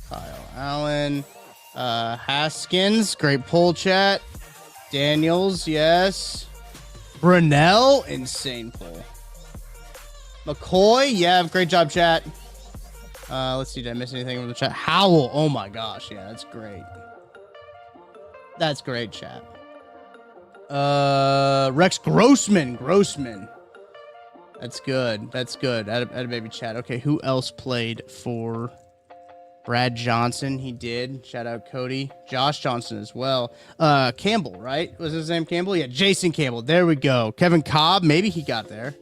Kyle Allen. Haskins. Great pull, chat. Daniels, yes. Brunell, insane pull. McCoy, yeah, great job, chat. Let's see, did I miss anything from the chat? Howell, oh my gosh, yeah, that's great. That's great, chat. Rex Grossman. That's good. That's good. Add a baby chat. Okay, who else played for Brad Johnson? He did. Shout out Cody. Josh Johnson as well. Campbell, right? Was his name Campbell? Yeah, Jason Campbell. There we go. Kevin Cobb. Maybe he got there.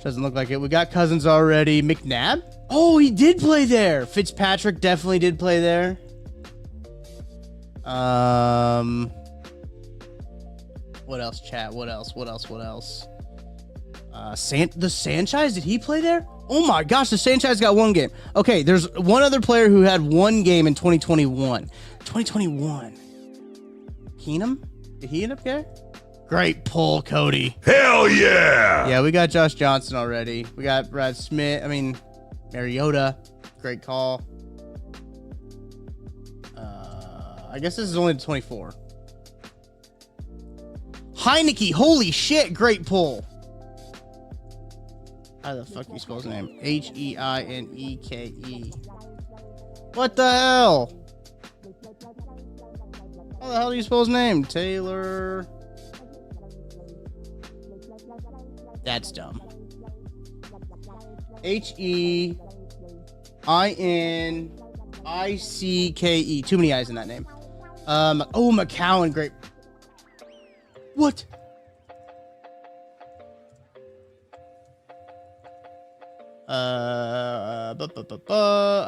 Doesn't look like it. We got Cousins already. McNabb? Oh, he did play there. Fitzpatrick definitely did play there. What else, chat? What else? The Sanchez, did he play there? Oh my gosh, the Sanchez got one game. Okay, there's one other player who had one game in 2021. 2021. Keenum? Did he end up there? Great pull, Cody. Hell yeah! Yeah, we got Josh Johnson already. We got Brad Smith. Mariota. Great call. I guess this is only the 24. Heineke. Holy shit. Great pull. How the fuck do you spell his name? Heineke. What the hell? How the hell do you spell his name? Taylor. That's dumb. Heinicke. Too many I's in that name. McCowan. Great. What?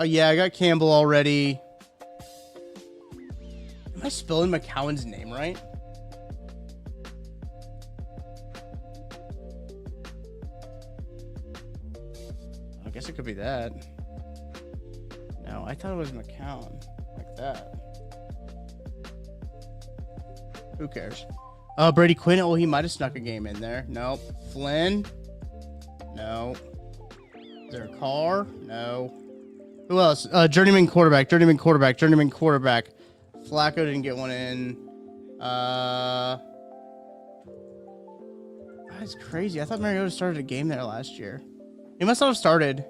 Yeah, I got Campbell already. Am I spelling McCowan's name right? I guess it could be that. No, I thought it was McCown. Like that. Who cares? Brady Quinn. Oh, he might have snuck a game in there. Nope. Flynn. No. Is there a car? No. Who else? Journeyman quarterback. Flacco didn't get one in. That's crazy. I thought Mariota started a game there last year. He must not have started.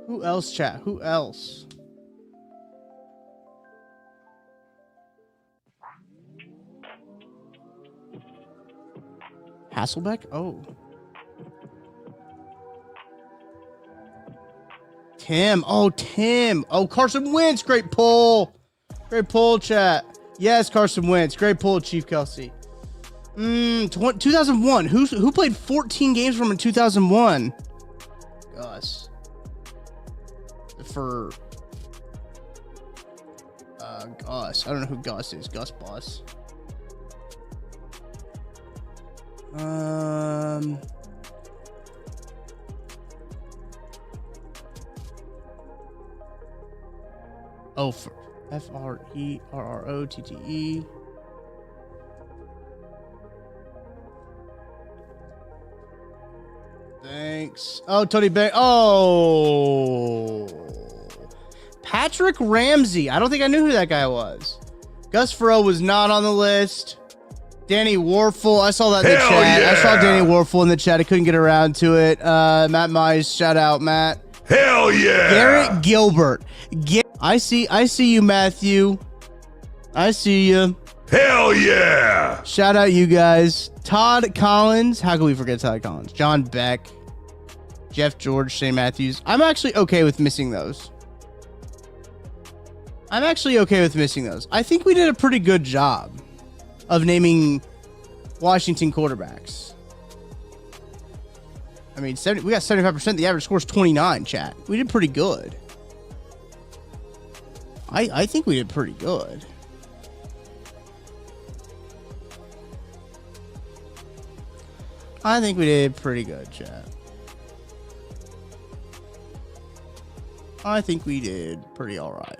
Who else, chat? Who else? Hasselbeck? Oh. Tim. Oh, Tim. Oh, Carson Wentz. Great pull. Great pull, chat. Yes, Carson Wentz. Great pull, Chief Kelsey. 2001. Who played 14 games from in 2001? Gus. For Gus. I don't know who Gus is. Gus Bus. Oh, for FRERROTTE. Thanks. Oh, Tony Bay. Oh, Patrick Ramsey. I don't think I knew who that guy was. Gus Farrell was not on the list. Danny Warfel. I saw that in the chat. Yeah. I saw Danny Warfel in the chat. I couldn't get around to it. Matt Mize. Shout out, Matt. Hell yeah! Garrett Gilbert. I see you, Matthew. I see you. Hell yeah! Shout out you guys. Todd Collins. How can we forget Todd Collins? John Beck. Jeff George. Shane Matthews. I'm actually okay with missing those. I think we did a pretty good job of naming Washington quarterbacks. I mean, we got 75%. The average score is 29, chat. We did pretty good. I think we did pretty good. I think we did pretty good, chat. I think we did pretty all right.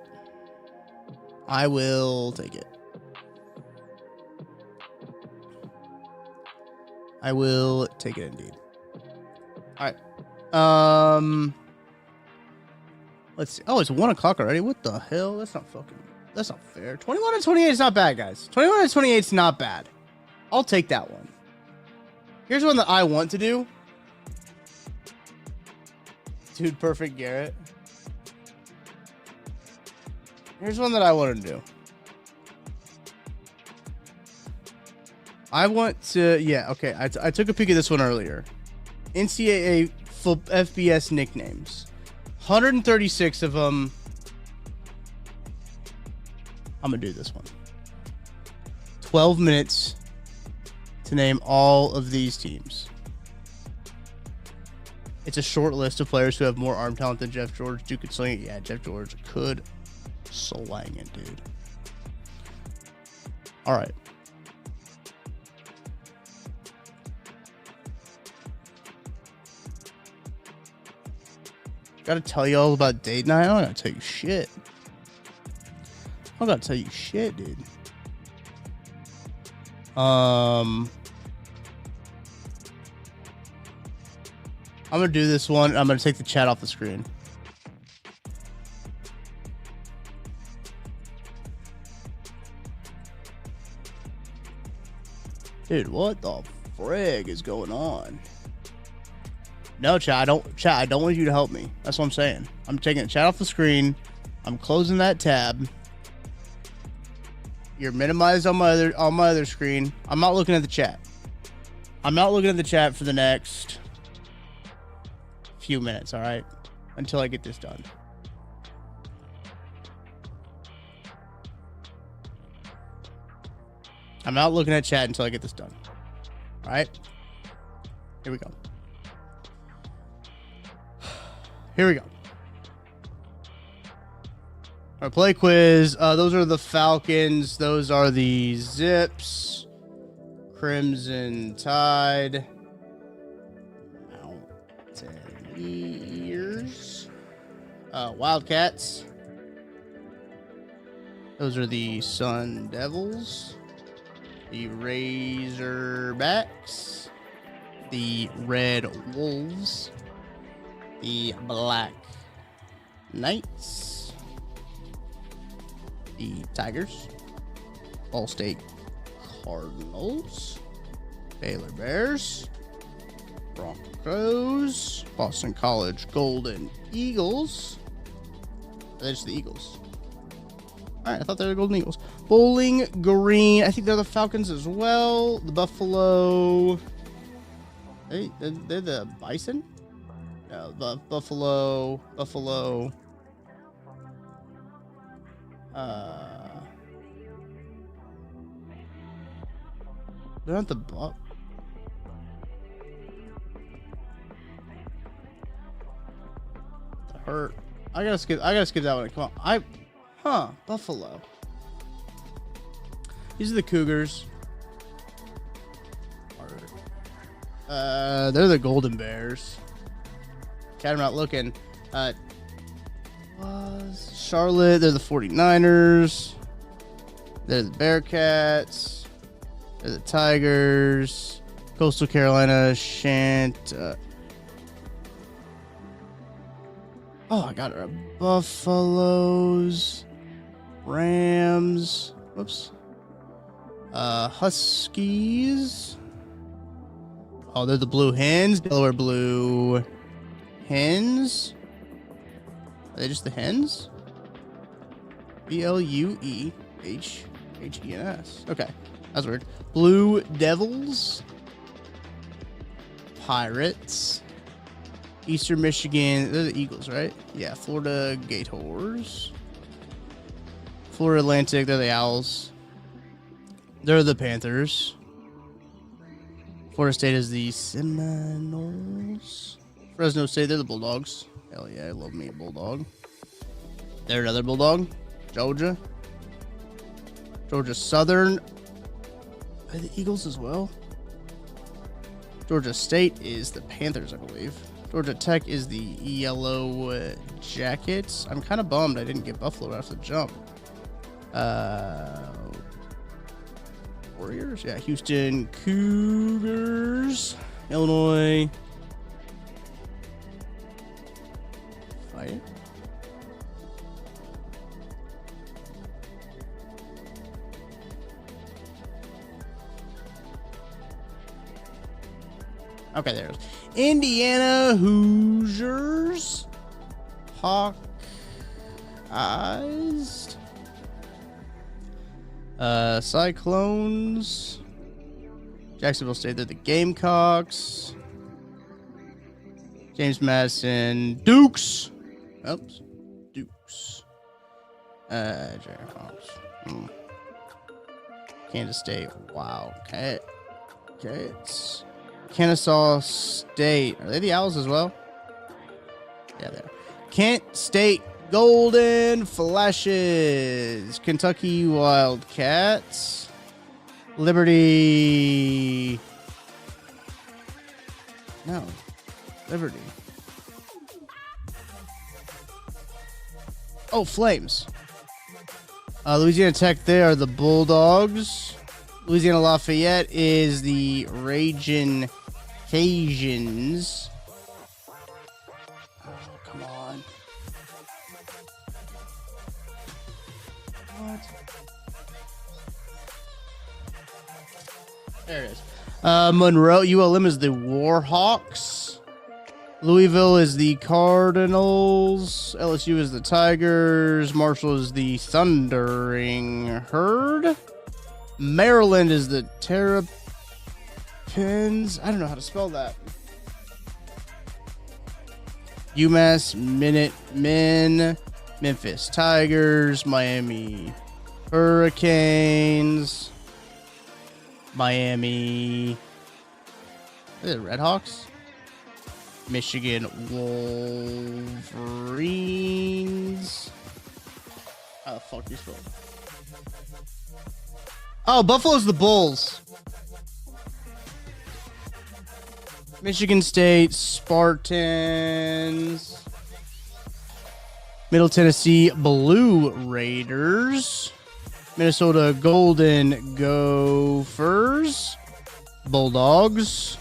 I will take it. I will take it indeed. All right. Let's see. Oh, it's 1 o'clock already. What the hell? That's not fair. 21 to 28 is not bad, guys. 21 to 28 is not bad. I'll take that one. Here's one that I want to do. Dude, perfect Garrett. Here's one that I want to do. I want to, yeah, okay. I took a peek at this one earlier. NCAA FBS nicknames. 136 of them. I'm going to do this one. 12 minutes to name all of these teams. It's a short list of players who have more arm talent than Jeff George. Dude could sling it. Yeah, Jeff George could slang it, dude. All right. Gotta tell you all about date night. I don't gotta tell you shit. I don't gotta tell you shit, dude. I'm gonna do this one. I'm gonna take the chat off the screen. Dude, what the frig is going on? No, chat, I don't want you to help me. That's what I'm saying. I'm taking the chat off the screen. I'm closing that tab. You're minimized on my other screen. I'm not looking at the chat. I'm not looking at the chat for the next few minutes, all right? Until I get this done. I'm not looking at chat until I get this done. All right? Here we go. Here we go. Our play quiz. Those are the Falcons. Those are the Zips. Crimson Tide. Mountaineers. Wildcats. Those are the Sun Devils. The Razorbacks. The Red Wolves. The Black Knights, the Tigers, Ball State Cardinals, Baylor Bears, Broncos, Boston College Golden Eagles. That's the Eagles. All right, I thought they were the Golden Eagles. Bowling Green. I think they're the Falcons as well. The Buffalo. They're the Bison. Buffalo. They're not the Buck. The Hurt. I gotta skip that one. Come on. Buffalo. These are the Cougars. They're the Golden Bears. I'm not looking. Charlotte, they're the 49ers. They're the Bearcats. They're the Tigers. Coastal Carolina, I got it. Buffaloes. Rams. Whoops. Huskies. Oh, they're the Blue Hens. Delaware Blue Hens? Are they just the Hens? BLUEHHENS. Okay, that's weird. Blue Devils. Pirates. Eastern Michigan. They're the Eagles, right? Yeah, Florida Gators. Florida Atlantic. They're the Owls. They're the Panthers. Florida State is the Seminoles. Fresno State, they're the Bulldogs. Hell yeah, I love me a Bulldog. They're another Bulldog. Georgia. Georgia Southern. Are the Eagles as well? Georgia State is the Panthers, I believe. Georgia Tech is the Yellow Jackets. I'm kind of bummed I didn't get Buffalo after the jump. Warriors? Yeah, Houston Cougars. Illinois. Fight. Okay, there's Indiana Hoosiers. Hawkeyes. Cyclones. Jacksonville State, they're the Gamecocks. James Madison, Dukes. Oops. Dukes. Jayhawks. Kansas State, Wildcats. Kennesaw State. Are they the Owls as well? Yeah, they are. Kent State Golden Flashes. Kentucky Wildcats. Liberty. No. Liberty. Oh, Flames. Louisiana Tech, they are the Bulldogs. Louisiana Lafayette is the Ragin' Cajuns. Oh, come on. What? There it is. Monroe, ULM is the Warhawks. Louisville is the Cardinals. LSU is the Tigers. Marshall is the Thundering Herd. Maryland is the Terrapins. I don't know how to spell that. UMass Minutemen. Memphis Tigers. Miami Hurricanes. Miami. Is it Redhawks? Michigan Wolverines. How the fuck do you spell it? Oh, Buffalo's the Bulls. Michigan State Spartans. Middle Tennessee Blue Raiders. Minnesota Golden Gophers. Bulldogs.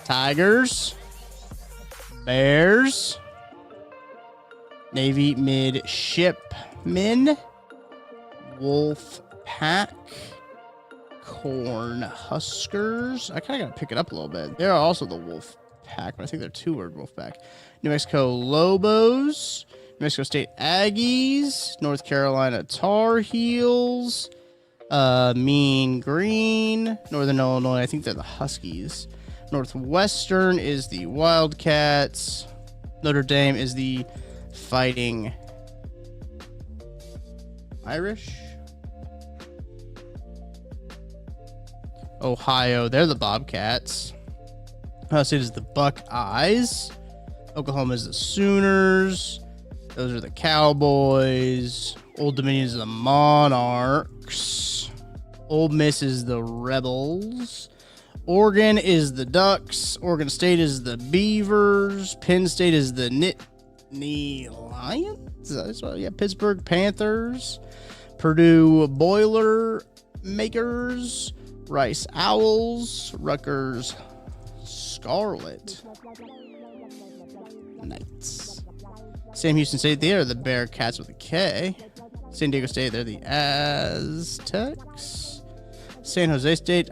Tigers. Bears. Navy Midshipmen. Wolf Pack. Corn Huskers. I kind of got to pick it up a little bit. They are also the Wolf Pack, but I think they're two-word Wolf Pack. New Mexico Lobos. New Mexico State Aggies. North Carolina Tar Heels. Mean Green. Northern Illinois, I think they're the Huskies. Northwestern is the Wildcats. Notre Dame is the Fighting Irish. Ohio, they're the Bobcats. Ohio State is the Buckeyes. Oklahoma is the Sooners. Those are the Cowboys. Old Dominion is the Monarchs. Ole Miss is the Rebels. Oregon is the Ducks. Oregon State is the Beavers. Penn State is the Nittany Lions. Yeah, Pittsburgh Panthers. Purdue Boilermakers. Rice Owls. Rutgers Scarlet Knights. Sam Houston State, they are the Bearcats with a K. San Diego State, they're the Aztecs. San Jose State,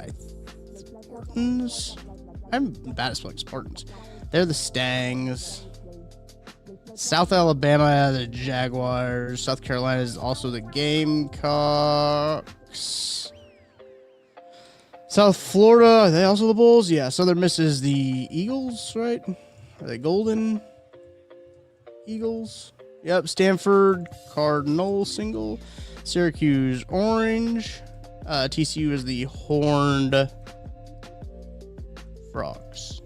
I'm bad at spelling Spartans. They're the Stangs. South Alabama, the Jaguars. South Carolina is also the Gamecocks. South Florida, are they also the Bulls? Yeah, Southern Miss is the Eagles, right? Are they Golden Eagles? Yep, Stanford, Cardinal single. Syracuse, Orange. TCU is the Horned Frogs.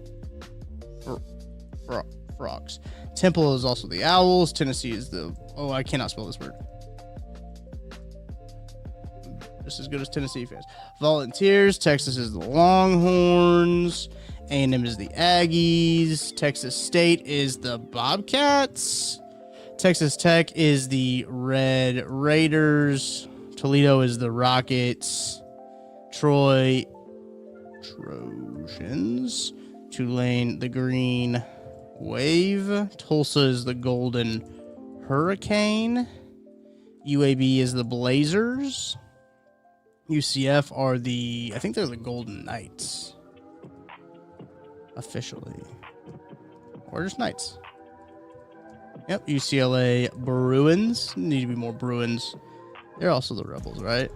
Frogs. Temple is also the Owls. Tennessee is the... Oh, I cannot spell this word. Just as good as Tennessee fans. Volunteers. Texas is the Longhorns. A&M is the Aggies. Texas State is the Bobcats. Texas Tech is the Red Raiders. Toledo is the Rockets. Troy Trojans. Tulane, the Green Wave. Tulsa is the Golden Hurricane. UAB is the Blazers. UCF are the, I think they're the Golden Knights. Officially. Or just Knights. Yep, UCLA Bruins. Need to be more Bruins. They're also the Rebels, right?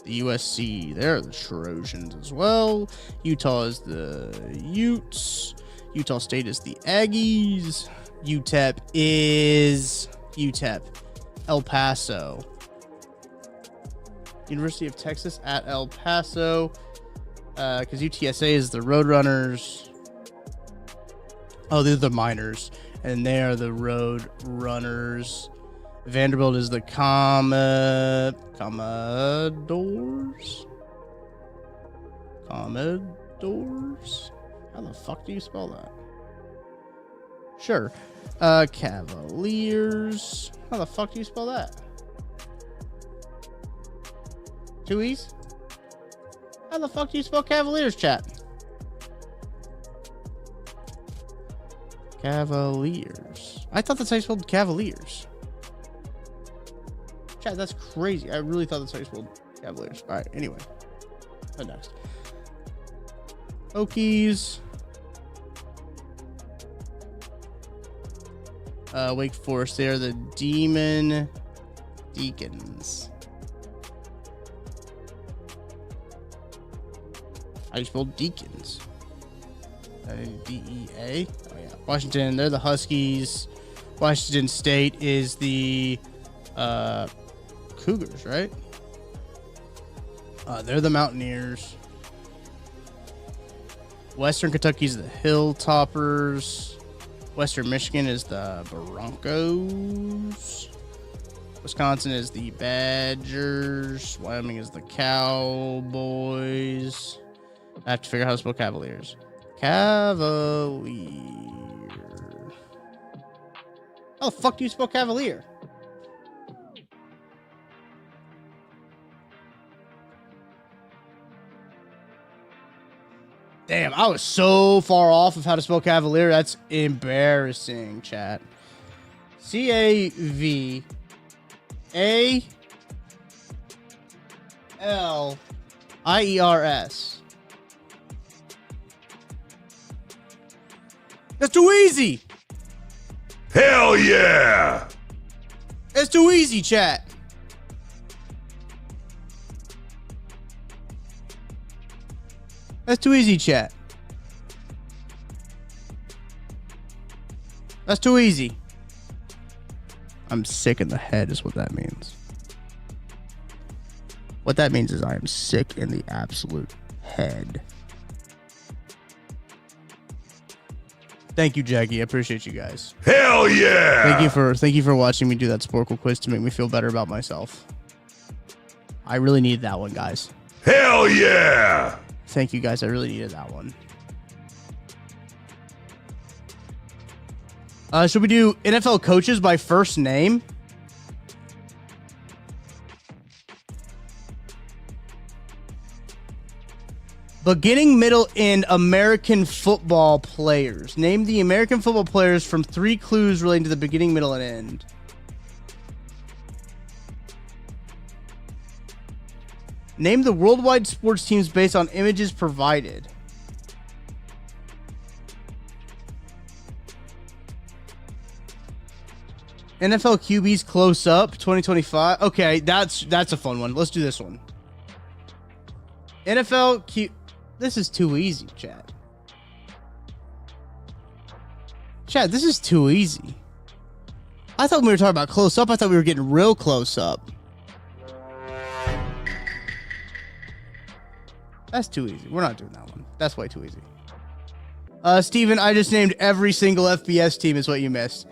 The USC, they're the Trojans as well. Utah is the Utes. Utah State is the Aggies. UTEP is El Paso. University of Texas at El Paso. Because UTSA is the Roadrunners. Oh, they're the Miners. And they are the Roadrunners. Vanderbilt is the Commodores. Commodores? How the fuck do you spell that? Sure. Cavaliers. How the fuck do you spell that? Two E's? How the fuck do you spell Cavaliers, chat? Cavaliers. I thought that's how you spelled Cavaliers. Chat, that's crazy. I really thought that's how you spelled Cavaliers. All right, anyway. What next? Hokies. Wake Forest. They are the Demon Deacons. I spelled Deacons. DEA. Oh yeah. Washington. They're the Huskies. Washington State is the Cougars, right? They're the Mountaineers. Western Kentucky's the Hilltoppers. Western Michigan is the Broncos. Wisconsin is the Badgers. Wyoming is the Cowboys. I have to figure out how to spell Cavaliers. Cavalier. How the fuck do you spell Cavalier? Damn, I was so far off of how to spell Cavalier. That's embarrassing, chat. Cavaliers. That's too easy. Hell yeah! That's too easy, chat. That's too easy, chat. That's too easy. I'm sick in the head is what that means. What that means is I am sick in the absolute head. Thank you, Jackie. I appreciate you guys. Hell yeah! Thank you for watching me do that Sporkle quiz to make me feel better about myself. I really needed that one, guys. Hell yeah! Thank you, guys. I really needed that one. Should we do NFL coaches by first name? Beginning, middle, and American football players. Name the American football players from 3 clues relating to the beginning, middle, and end. Name the worldwide sports teams based on images provided. NFL QBs close up 2025. Okay, that's a fun one. Let's do this one. NFL Q. This is too easy, chat. Chat, this is too easy. I thought when we were talking about close up, I thought we were getting real close up. That's too easy. We're not doing that one. That's way too easy. Steven, I just named every single FBS team is what you missed.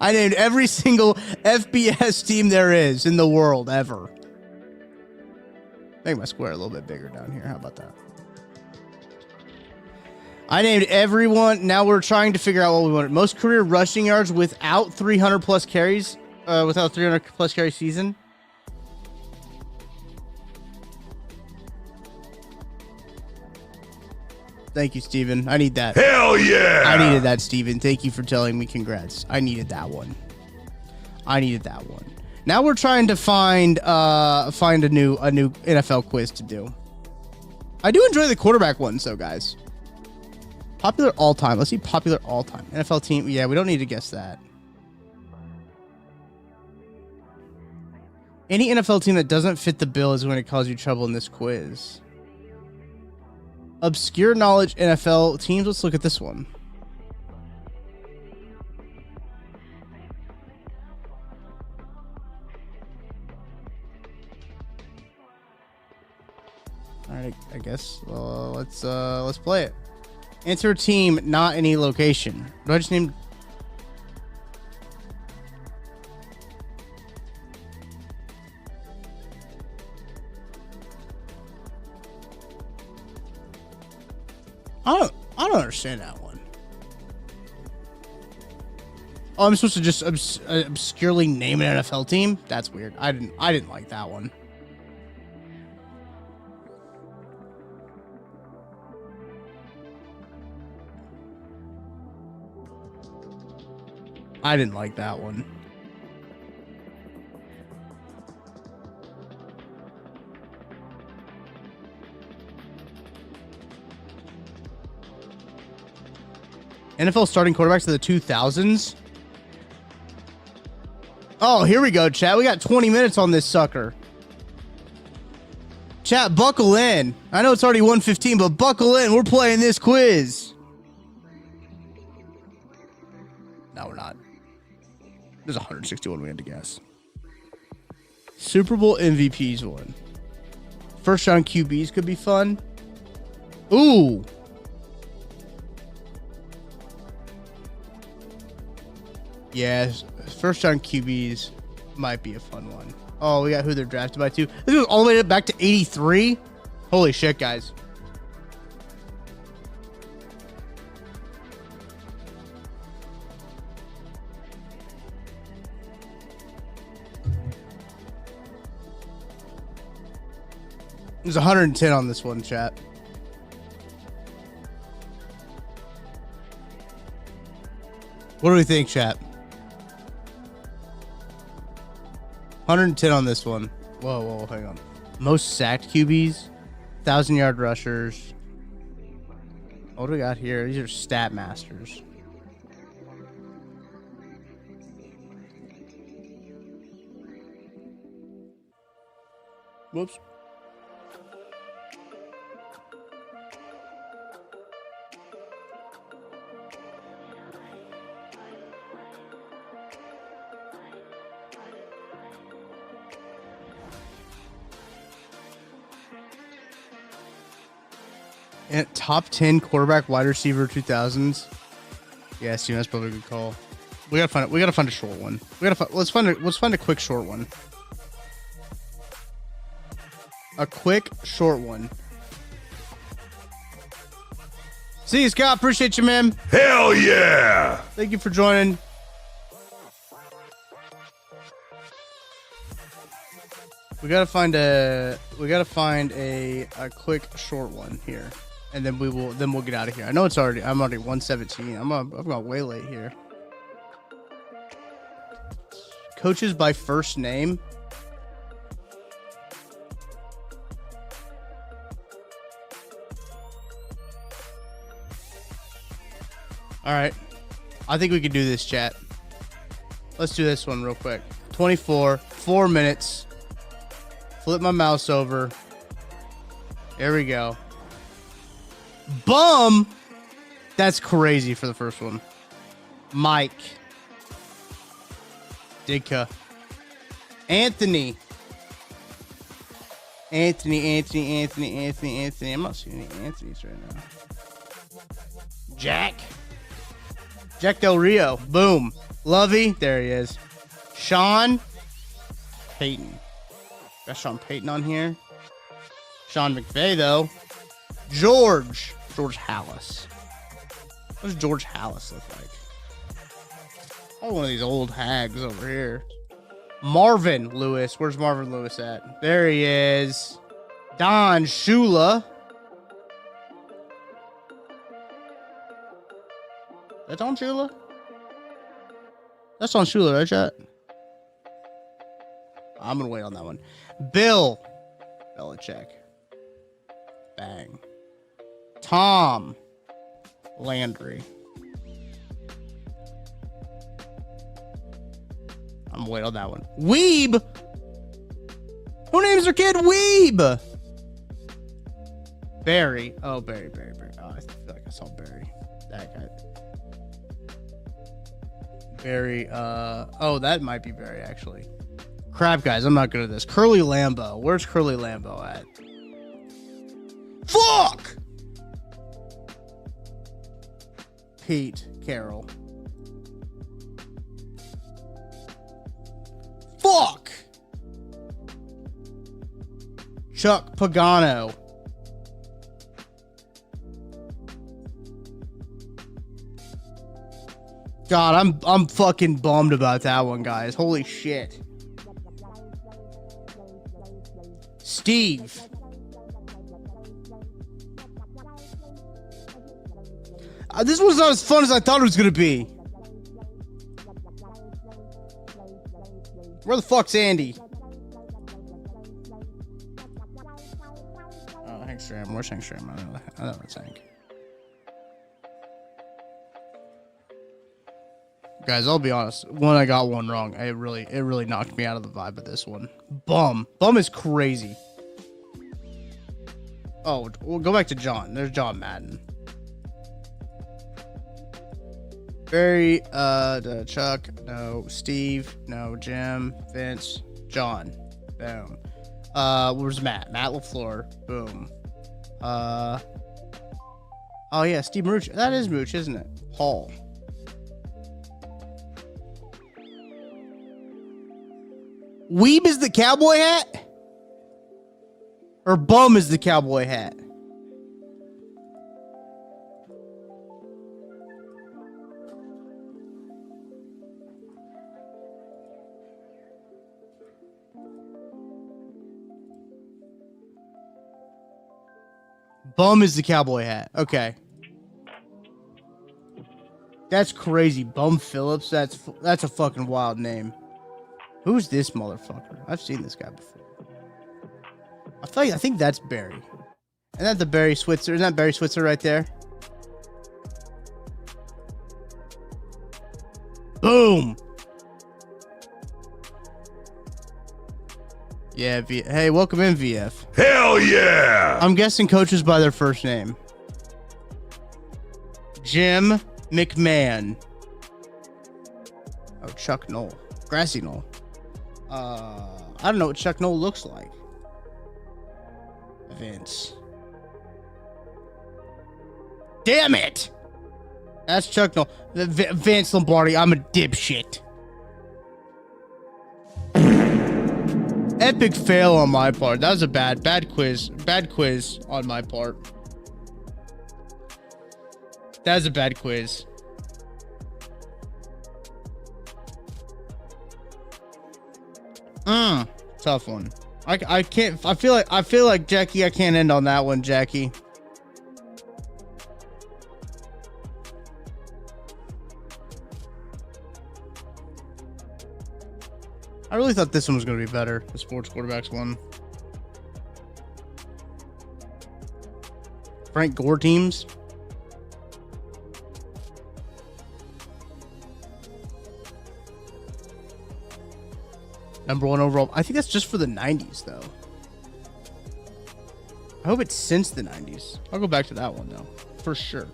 I named every single FBS team there is in the world ever. Make my square a little bit bigger down here. How about that? I named everyone. Now we're trying to figure out what we wanted. Most career rushing yards without 300 plus carries, without 300 plus carry season. Thank you, Steven. I need that. Hell yeah! I needed that, Steven. Thank you for telling me. Congrats. I needed that one. Now we're trying to find a new NFL quiz to do. I do enjoy the quarterback ones, though, guys. Popular all time. Let's see popular all time. NFL team. Yeah, we don't need to guess that. Any NFL team that doesn't fit the bill is going to cause you trouble in this quiz. Obscure knowledge NFL teams. Let's look at this one. All right, I guess let's play it. Enter team, not any location. Do I just name? I don't understand that one. Oh, I'm supposed to just obscurely name an NFL team? That's weird. I didn't like that one. I didn't like that one. NFL starting quarterbacks of the 2000s. Oh, here we go, chat. We got 20 minutes on this sucker. Chat, buckle in. I know it's already 1:15, but buckle in. We're playing this quiz. No, we're not. There's 161 we had to guess. Super Bowl MVPs won. First round QBs could be fun. Ooh. Yes, first round QBs might be a fun one. Oh, we got who they're drafted by too. This goes all the way back to 83. Holy shit, guys. There's 110 on this one, chat. What do we think, chat? 110 on this one. Whoa, hang on. Most sacked QBs, 1,000-yard rushers. What do we got here? These are stat masters. Whoops. And top 10 quarterback wide receiver 2000s. Yeah, Steven, that's probably a good call. We gotta find it. We gotta find a short one. Let's find a quick short one. A quick short one. See you, Scott. Appreciate you, man. Hell yeah! Thank you for joining. We gotta find a quick short one here, and then we'll get out of here. I know I'm already 117. I've got way late here. Coaches by first name. All right, I think we can do this, chat. Let's do this one real quick. 4 minutes. Flip my mouse over. There we go. Bum. That's crazy for the first one. Mike. Ditka. Anthony. Anthony. I'm not seeing any Anthony's right now. Jack Del Rio. Boom. Lovey. There he is. Sean Payton. Got Sean Payton on here. Sean McVay, though. George Hallis. What does George Hallis look like? Oh, one of these old hags over here. Marvin Lewis. Where's Marvin Lewis at? There he is. Don Shula. That's Don Shula? That's Don Shula, right, chat? I'm going to wait on that one. Bill Belichick. Bang. Tom Landry. I'm waiting on that one. Weeb. Who names their kid Weeb? Barry. Oh, Barry. Oh, I feel like I saw Barry. That guy. Barry. Oh, that might be Barry, actually. Crap, guys. I'm not good at this. Curly Lambeau. Where's Curly Lambeau at? Fuck! Pete Carroll. Fuck! Chuck Pagano. God, I'm fucking bummed about that one, guys. Holy shit. Steve. This was not as fun as I thought it was gonna be. Where the fuck's Andy? Oh, Hank Stram. Where's Hank Stram? I don't know where it's Hank. Guys, I'll be honest. When I got one wrong, it really knocked me out of the vibe of this one. Bum is crazy. Oh, we'll go back to John. There's John Madden. Barry, Chuck, no. Steve, no. Jim, Vince, John. Boom. Where's Matt? Matt LaFleur. Boom. Oh yeah, Steve Mooch. That is Mooch, isn't it? Hall. Weeb is the cowboy hat? Or bum is the cowboy hat? Bum is the cowboy hat. Okay. That's crazy. Bum Phillips. That's a fucking wild name. Who's this motherfucker? I've seen this guy before. I think that's Barry. Isn't that the Barry Switzer? Isn't that Barry Switzer right there? Boom. Yeah, hey, welcome in, VF. Hell yeah! I'm guessing coaches by their first name. Jim McMahon. Oh, Chuck Knoll. Grassy Knoll. I don't know what Chuck Knoll looks like. Vince. Damn it! That's Chuck Knoll. Vince Lombardi, I'm a dipshit. Epic fail on my part. That was a bad quiz. Bad quiz on my part. That was a bad quiz. Tough one. I can't. I feel like Jackie. I can't end on that one, Jackie. I really thought this one was going to be better. The sports quarterbacks one. Frank Gore teams. #1 overall. I think that's just for the 90s, though. I hope it's since the 90s. I'll go back to that one, though. For sure.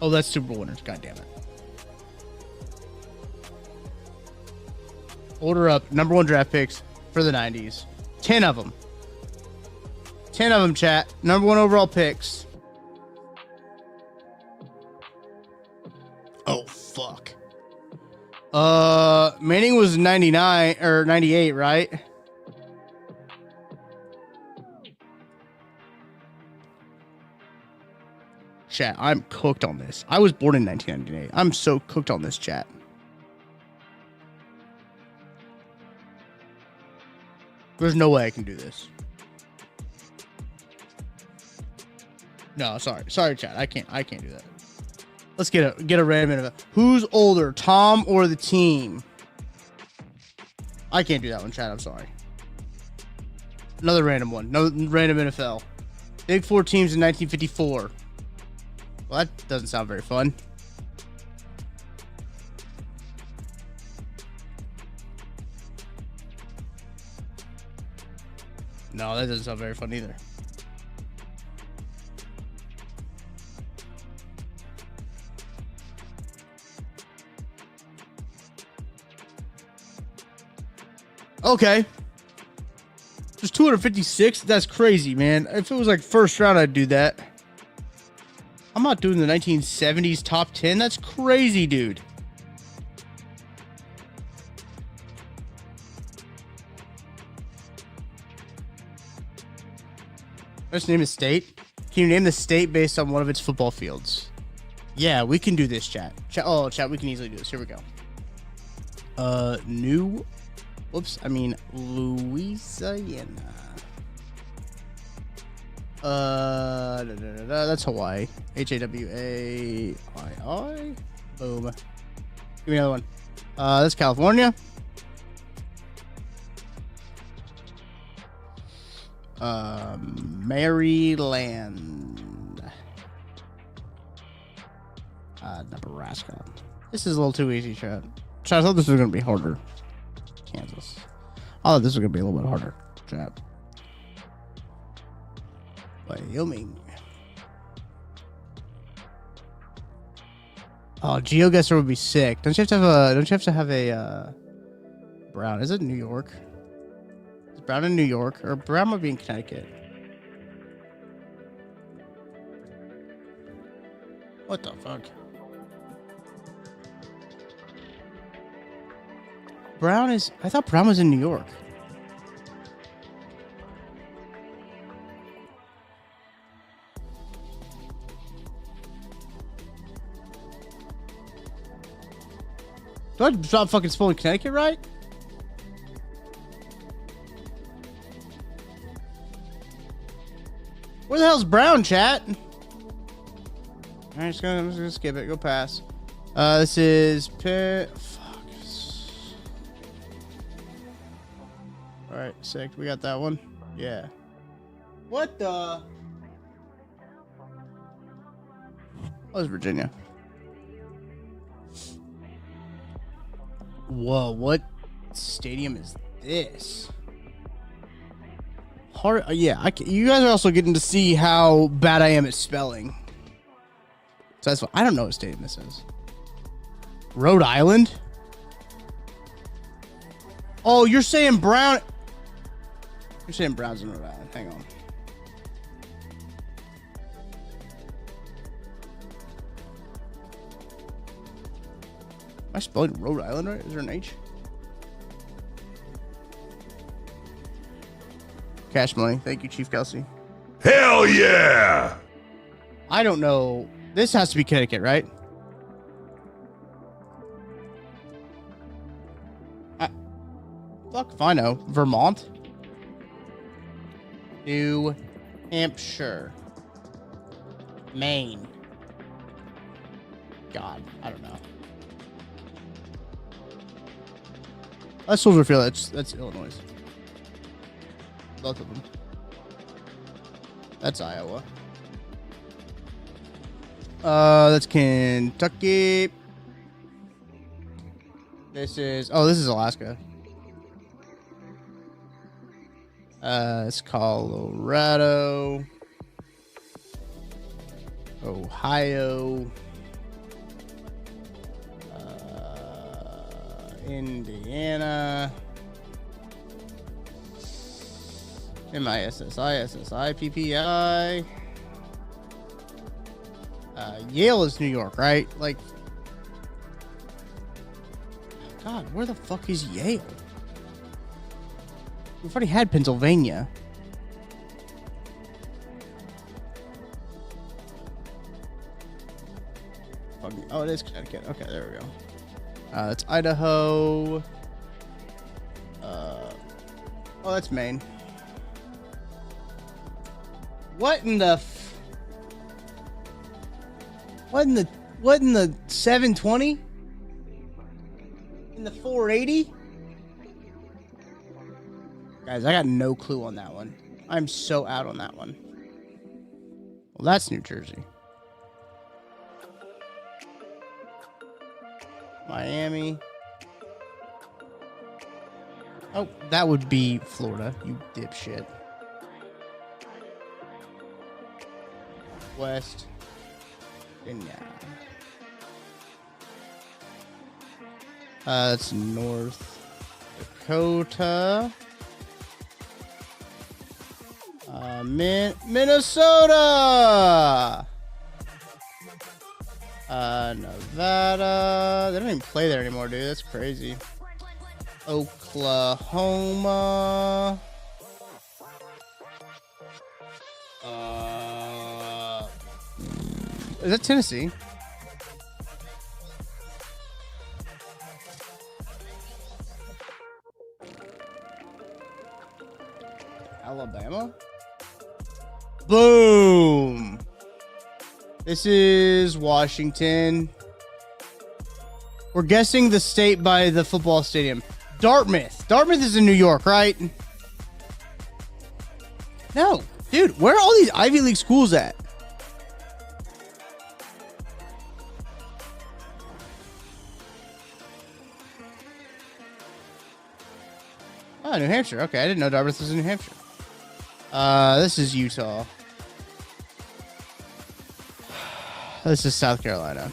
Oh, that's Super Bowl winners. God damn it. Order up. #1 draft picks for the 90s. 10 of them. 10 of them, chat. #1 overall picks. Oh, fuck. Manning was 99 or 98, right? Chat, I'm cooked on this. I was born in 1998. I'm so cooked on this, chat. There's no way I can do this. No, sorry, chat. I can't do that. Let's get a random. Who's older, Tom or the team? I can't do that one, chat. I'm sorry. Another random one. No random NFL. Big Four teams in 1954. Well, that doesn't sound very fun. No, that doesn't sound very fun either. Okay. There's 256. That's crazy, man. If it was like first round, I'd do that. I'm not doing the 1970s top 10. That's crazy, dude. Let's name a state. Can you name the state based on one of its football fields? Yeah, we can do this, chat. Chat, we can easily do this. Here we go. Louisiana. That's Hawaii. Hawaii. Boom. Give me another one. That's California. Maryland. Nebraska. This is a little too easy, chat. I thought this was gonna be harder. Kansas. I thought this was gonna be a little bit harder, chat. Wyoming. Oh, GeoGuessr would be sick. Don't you have to have a Brown? Is it New York? Is Brown in New York? Or Brown would be in Connecticut? What the fuck? I thought Brown was in New York. Do I stop fucking spelling Connecticut right? Where the hell's Brown, chat? I'm just gonna skip it. Go pass. This is Pitt. Fuck. All right, sick. We got that one. Yeah. What the? Oh, it's Virginia. Whoa, what stadium is this? Hard, yeah, you guys are also getting to see how bad I am at spelling. So that's what, I don't know what stadium this is. Rhode Island? Oh, you're saying Brown. You're saying Brown's in Rhode Island. Hang on. Am I spelling Rhode Island right? Is there an H? Cash money. Thank you, Chief Kelsey. Hell yeah! I don't know. This has to be Connecticut, right? Fuck if I know. Vermont? New Hampshire. Maine. God, I don't know. I still feel that's Illinois. Both of them. That's Iowa. That's Kentucky. This is Alaska. It's Colorado. Ohio. Indiana. MISSI, PPI. Yale is New York, right? Like, God, where the fuck is Yale? We've already had Pennsylvania. Oh, it is Connecticut. Okay, there we go. That's Idaho. Oh, that's Maine. What in the 720? In the 480? Guys, I got no clue on that one. I'm so out on that one. Well, that's New Jersey. Miami. Oh, that would be Florida, you dipshit. West Virginia. That's North Dakota. Minnesota. Nevada. They don't even play there anymore, dude. That's crazy. Oklahoma. Is that Tennessee? Alabama? Boom! This is Washington. We're guessing the state by the football stadium. Dartmouth. Dartmouth is in New York, right? No. Dude, where are all these Ivy League schools at? Oh, New Hampshire. Okay, I didn't know Dartmouth was in New Hampshire. This is Utah. This is South Carolina.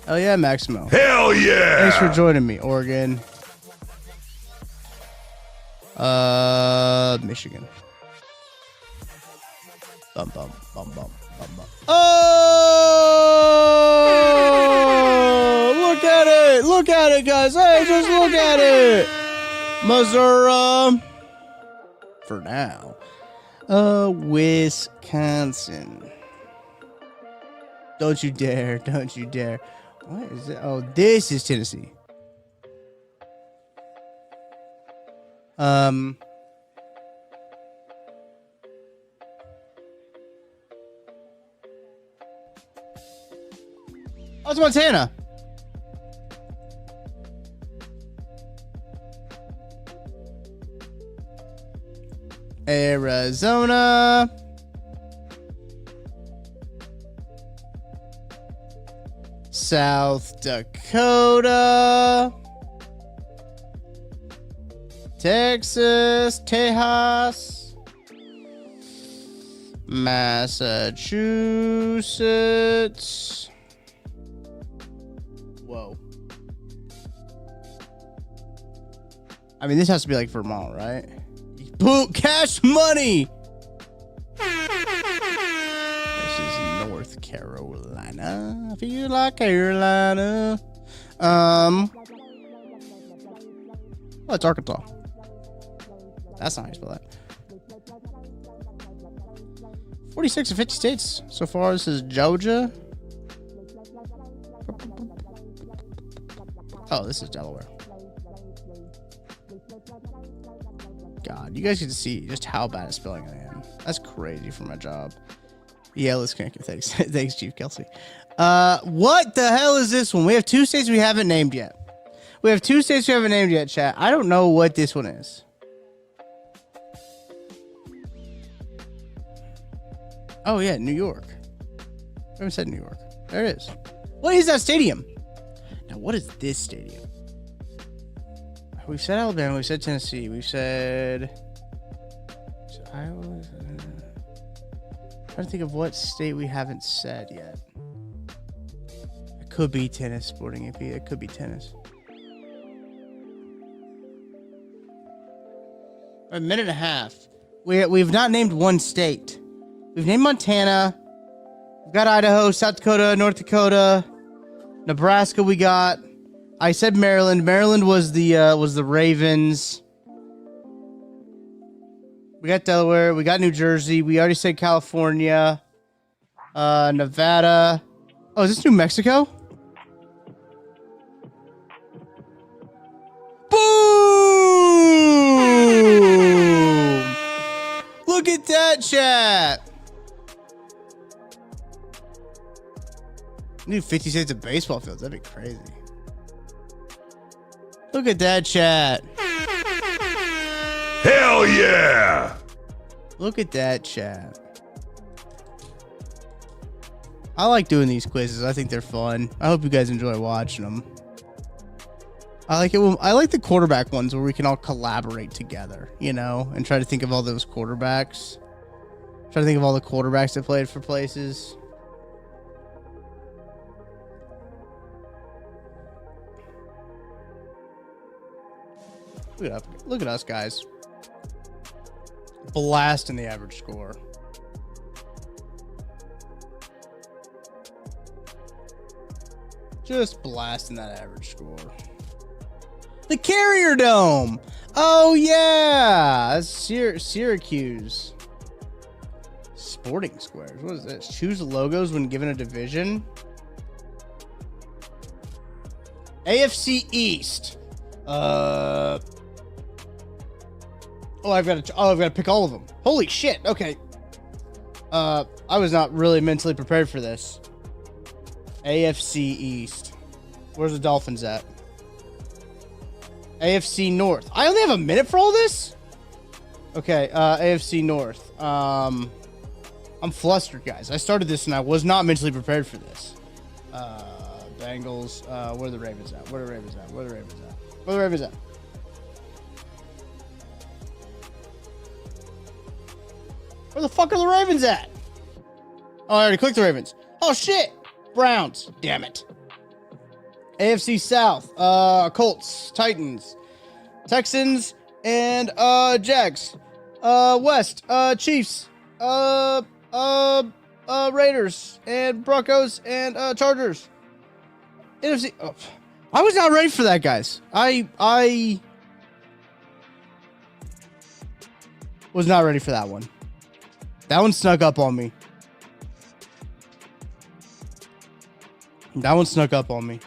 Oh yeah, Maximo. Hell yeah! Thanks for joining me, Oregon. Michigan. Bum bum bum bum bum bum. Oh! Look at it! Look at it, guys! Hey, just look at it! Missouri. For now. Wisconsin. Don't you dare! Don't you dare! What is it? Oh, this is Tennessee. Oh, it's Montana. Arizona. South Dakota. Texas. Tejas. Massachusetts. Whoa. I mean, this has to be like Vermont, right? Boom! Cash money! This is North Carolina. I feel like Carolina. Oh, it's Arkansas. That's not how you spell that. 46 of 50 states so far. This is Georgia. Oh, this is Delaware. God, you guys get to see just how bad at spelling I am. That's crazy for my job. Yeah, let's connect it. Thanks. Thanks, Chief Kelsey. What the hell is this one? We have two states we haven't named yet. We have two states we haven't named yet, chat. I don't know what this one is. Oh, yeah, New York. I haven't said New York. There it is. What is that stadium? Now, what is this stadium? We've said Alabama. We've said Tennessee. We've said Iowa. Trying to think of what state we haven't said yet. It could be tennis, Sporting AP. It could be tennis. A minute and a half. We've not named one state. We've named Montana. We've got Idaho, South Dakota, North Dakota, Nebraska. We got. I said Maryland. Maryland was the Ravens. We got Delaware. We got New Jersey. We already said California. Nevada. Oh, is this New Mexico? Boom! Look at that, chat. New 50 states of baseball fields. That'd be crazy. Look at that, chat. Hell yeah! Look at that, chat. I like doing these quizzes. I think they're fun. I hope you guys enjoy watching them. I like it. I like the quarterback ones where we can all collaborate together, you know, and try to think of all those quarterbacks. Try to think of all the quarterbacks that played for places. Look at us, guys. Blasting the average score. Just blasting that average score. The Carrier Dome. Oh, yeah. That's Syracuse. Sporting Squares. What is this? Choose logos when given a division. AFC East. I've got to pick all of them. Holy shit. Okay. I was not really mentally prepared for this. AFC East. Where's the Dolphins at? AFC North. I only have a minute for all this? Okay, AFC North. I'm flustered, guys. I started this and I was not mentally prepared for this. Bengals. Where are the Ravens at? Where are the Ravens at? Where are the Ravens at? Where are the Ravens at? Where the fuck are the Ravens at? Oh, I already clicked the Ravens. Oh, shit. Browns. Damn it. AFC South. Colts. Titans. Texans. And Jags. West. Chiefs. Raiders. And Broncos. And Chargers. NFC. Oh, I was not ready for that, guys. I was not ready for that one. That one snuck up on me. That one snuck up on me.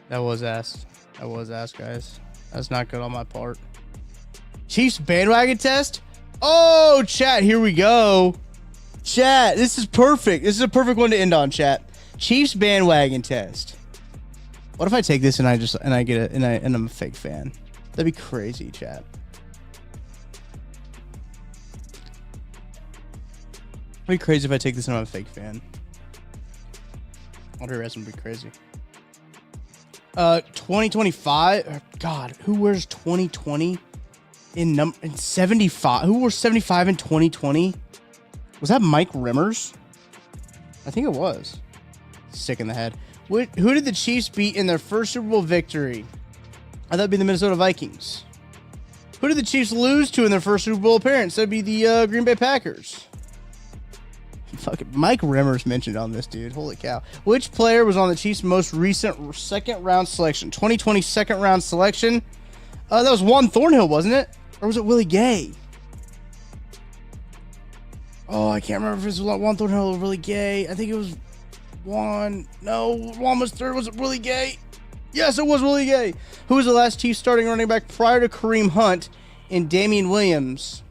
That was ass. That was ass, guys. That's not good on my part. Chiefs bandwagon test? Oh, chat, here we go. Chat, this is perfect. This is a perfect one to end on, chat. Chiefs bandwagon test. What if I take this and I'm a fake fan? That'd be crazy, chat. It'd be crazy if I take this and I'm a fake fan. Andre Rest would be crazy. 2025. God, who wears 2020 in 75? Who wore 75 in 2020? Was that Mike Rimmers? I think it was. Sick in the head. Who did the Chiefs beat in their first Super Bowl victory? I thought it'd be the Minnesota Vikings. Who did the Chiefs lose to in their first Super Bowl appearance? That'd be the Green Bay Packers. Fucking Mike Rimmers mentioned on this, dude. Holy cow. Which player was on the Chiefs' most recent second round selection? 2020 second round selection. That was Juan Thornhill, wasn't it? Or was it Willie Gay? Oh, I can't remember if it was Juan Thornhill or Willie Gay. I think it was Juan. No, Juan was third. Was it Willie Gay? Yes, it was Willie Gay. Who was the last Chiefs starting running back prior to Kareem Hunt and Damian Williams?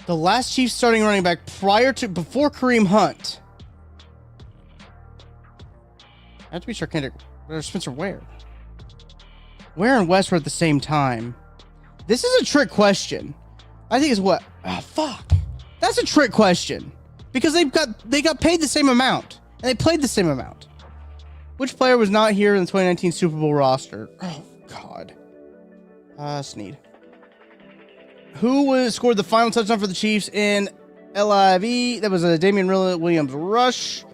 The last Chiefs starting running back before Kareem Hunt. I have to be sure Kendrick or Spencer Ware. Ware and West were at the same time. This is a trick question. I think it's what? Oh, fuck. That's a trick question. Because they got paid the same amount. And they played the same amount. Which player was not here in the 2019 Super Bowl roster? Oh, God. Sneed. Who scored the final touchdown for the Chiefs in LIV? That was a Damian Williams rush.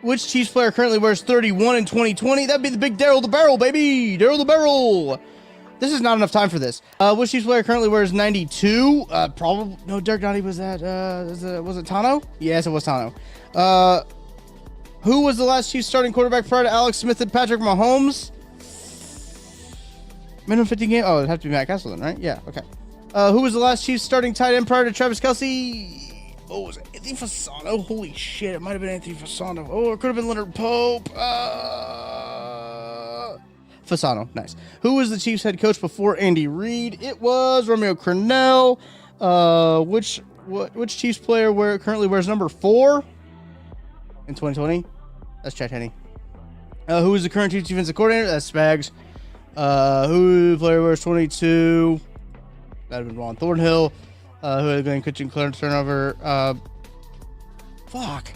Which Chiefs player currently wears 31 in 2020? That'd be the big Darryl the Barrel, baby. Darryl the Barrel. This is not enough time for this. Which Chiefs player currently wears 92? Probably. No, Derek Nottie was that. Was it Tano? Yes, it was Tano. Who was the last Chiefs starting quarterback prior to Alex Smith and Patrick Mahomes? Minimum 15 game. Oh, it'd have to be Matt Castle then, right? Yeah, okay. Who was the last Chiefs starting tight end prior to Travis Kelce? Oh, was it Anthony Fasano? Holy shit, it might have been Anthony Fasano. Oh, it could have been Leonard Pope. Fasano, nice. Who was the Chiefs head coach before Andy Reid? It was Romeo Crennel. Which Chiefs player currently wears number 4 in 2020? That's Chad Henne. Who is the current Chiefs defensive coordinator? That's Spags. Who player wears 22? That'd have been Juan Thornhill. Who had been coaching clearance turnover? Fuck.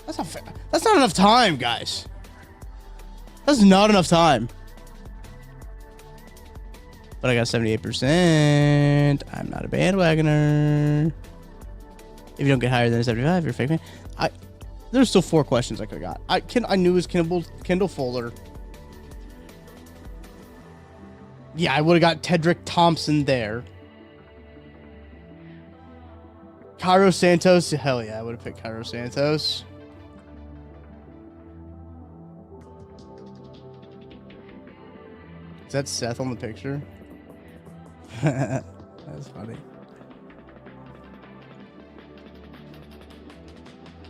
That's not fair. That's not enough time, guys. That's not enough time. But I got 78%. I'm not a bandwagoner. If you don't get higher than a 75, you're a fake fan. There's still 4 questions I could have got. I knew it was Kendall Fuller. Yeah, I would have got Tedrick Thompson there. Cairo Santos. Hell yeah, I would have picked Cairo Santos. Is that Seth on the picture? That's funny.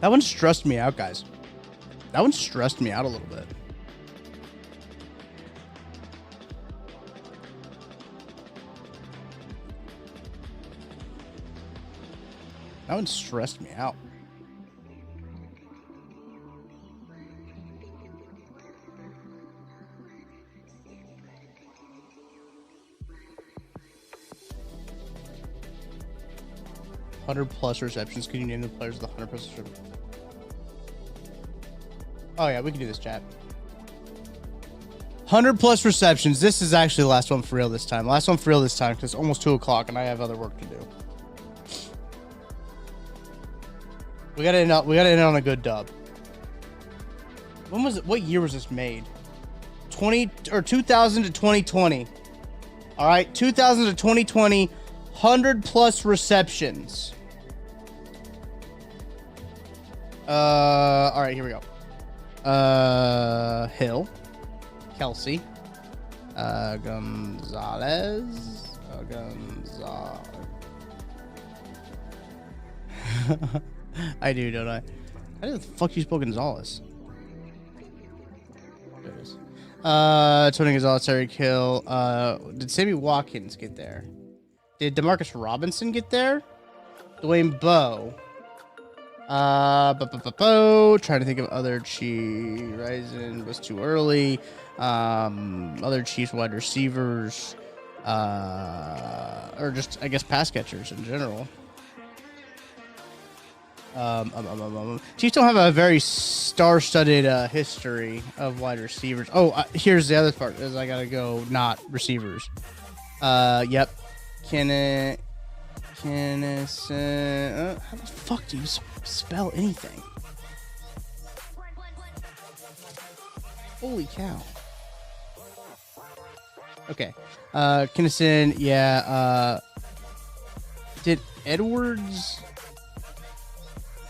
That one stressed me out, guys. That one stressed me out a little bit. That one stressed me out. +100 receptions. Can you name the players with the 100+ receptions? Oh yeah, we can do this, chat. 100+ receptions. This is actually the last one for real this time. Last one for real this time because it's almost 2 o'clock and I have other work to do. We gotta end on a good dub. When was it? What year was this made? 2000 to 2020. All right, 2000 to 2020. 100+ receptions. All right, here we go. Hill, Kelsey, Gonzalez, I do, don't I? How the fuck you spell Gonzalez? There it is. Tony Gonzalez, Terry Kill. Did Sammy Watkins get there? Did Demarcus Robinson get there? Dwayne Bowe. Trying to think of other Chiefs. Ryzen was too early. Other Chiefs wide receivers. Or just, I guess, pass catchers in general. Chiefs don't have a very star-studded history of wide receivers. Oh, here's the other part. Is I gotta go not receivers. Yep. Kennison. How the fuck do you spell anything? Holy cow. Okay. Kennison. Yeah. Did Edwards?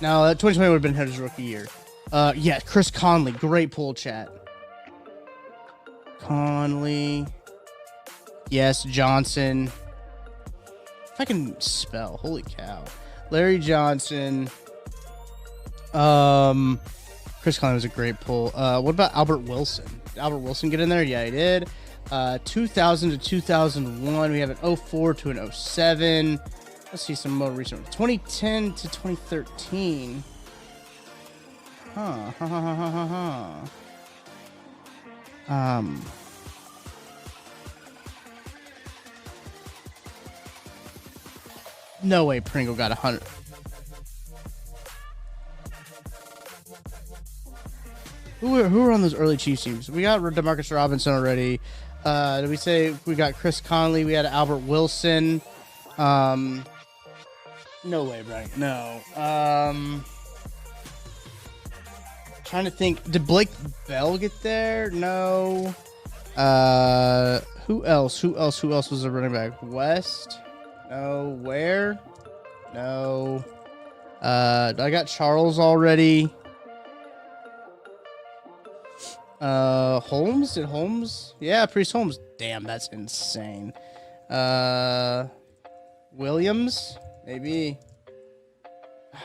No, 2020 would have been his rookie year. Yeah, Chris Conley. Great pull, chat. Conley. Yes, Johnson. If I can spell. Holy cow. Larry Johnson. Chris Conley was a great pull. What about Albert Wilson? Did Albert Wilson get in there? Yeah, he did. 2000 to 2001. We have an 04 to an 07. Let's see some more recent ones. 2010 to 2013. No way Pringle got 100. Who are on those early Chiefs teams? We got Demarcus Robinson already. Did we say we got Chris Conley? We had Albert Wilson. No way, Brian. No. Trying to think. Did Blake Bell get there? No. Who else? Who else was a running back? West? No. Where? No. I got Charles already. Holmes? Did Holmes? Yeah, Priest Holmes. Damn, that's insane. Williams? Maybe.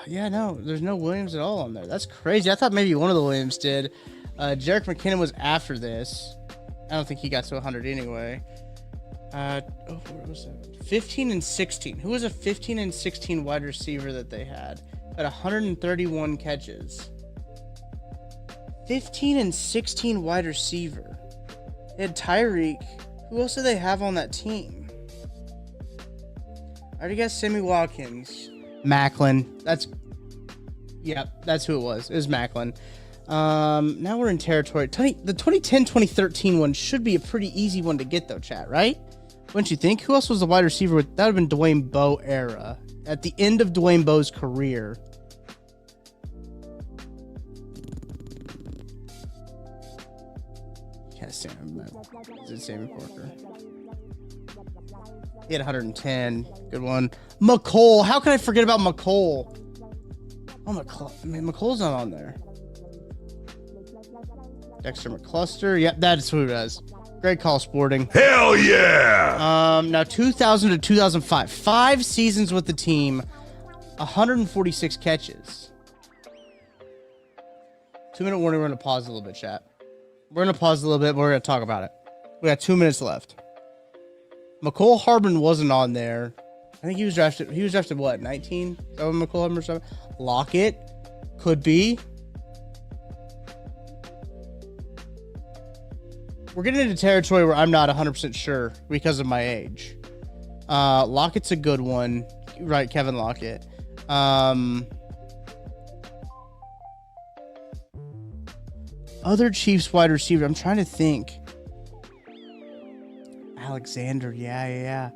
Yeah, no, there's no Williams at all on there. That's crazy. I thought maybe one of the Williams did. Jerick McKinnon was after this. I don't think he got to 100 anyway. What was that? 15 and 16. Who was a 15 and 16 wide receiver that they had? At 131 catches. 15 and 16 wide receiver. They had Tyreek. Who else do they have on that team? I already got Sammy Watkins. Macklin. That's... Yep, that's who it was. It was Macklin. Now we're in territory. The 2010-2013 one should be a pretty easy one to get, though, chat, right? Wouldn't you think? Who else was the wide receiver with that? Would have been Dwayne Bowe era. At the end of Dwayne Bowe's career. Yeah, Sammy Parker. He had 110. Good one. McCole. How can I forget about McCole? Oh, McColl's not on there. Dexter McCluster. Yep, that's who it is. Great call, Sporting. Hell yeah! Now 2000 to 2005. 5 seasons with the team. 146 catches. 2-minute warning. We're going to pause a little bit, chat. We're going to pause a little bit, but we're going to talk about it. We got 2 minutes left. McCole Harbin wasn't on there. I think he was drafted. He was drafted what? 19? Is that what McCole Harbin was drafted? Lockett could be. We're getting into territory where I'm not 100% sure because of my age. Lockett's a good one, right? Kevin Lockett. Other Chiefs wide receiver. I'm trying to think. Alexander, yeah.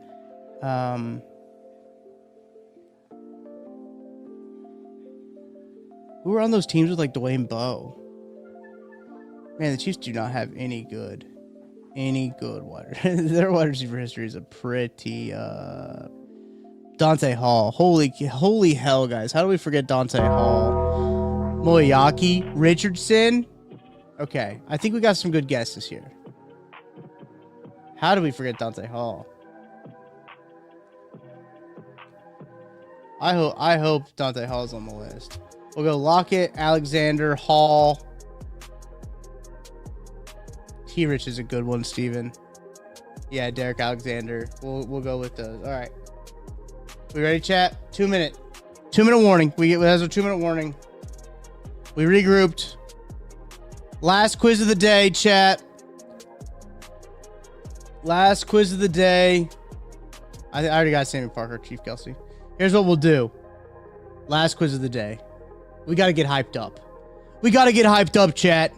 Who were on those teams with like Dwayne Bowe? Man, the Chiefs do not have any good wide. Their wide receiver history is a pretty Dante Hall. Holy hell, guys! How do we forget Dante Hall? Moyaki, Richardson. Okay, I think we got some good guesses here. How do we forget Dante Hall? I hope Dante Hall is on the list. We'll go Lockett, Alexander, Hall. T-Rich is a good one, Steven. Yeah, Derek Alexander. We'll go with those. All right. We ready, chat? 2 minute warning. That's a 2-minute warning. We regrouped. Last quiz of the day, chat. Last quiz of the day. I already got Sammy Parker, Chief Kelsey. Here's what we'll do. Last quiz of the day. We got to get hyped up. We got to get hyped up, chat.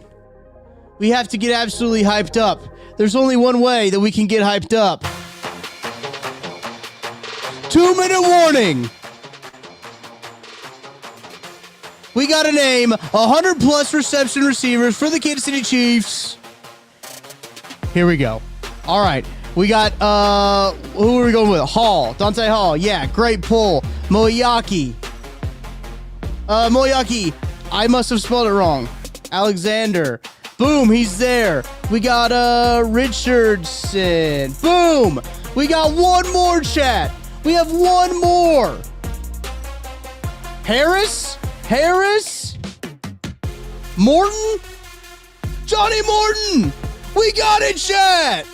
We have to get absolutely hyped up. There's only one way that we can get hyped up. 2-minute warning. We got to name 100+ reception receivers for the Kansas City Chiefs. Here we go. All right. We got, who are we going with? Hall. Dante Hall. Yeah, great pull. Moyaki. I must have spelled it wrong. Alexander. Boom, he's there. We got Richardson. Boom. We got one more, chat. We have one more. Harris? Morton? Johnny Morton. We got it, chat.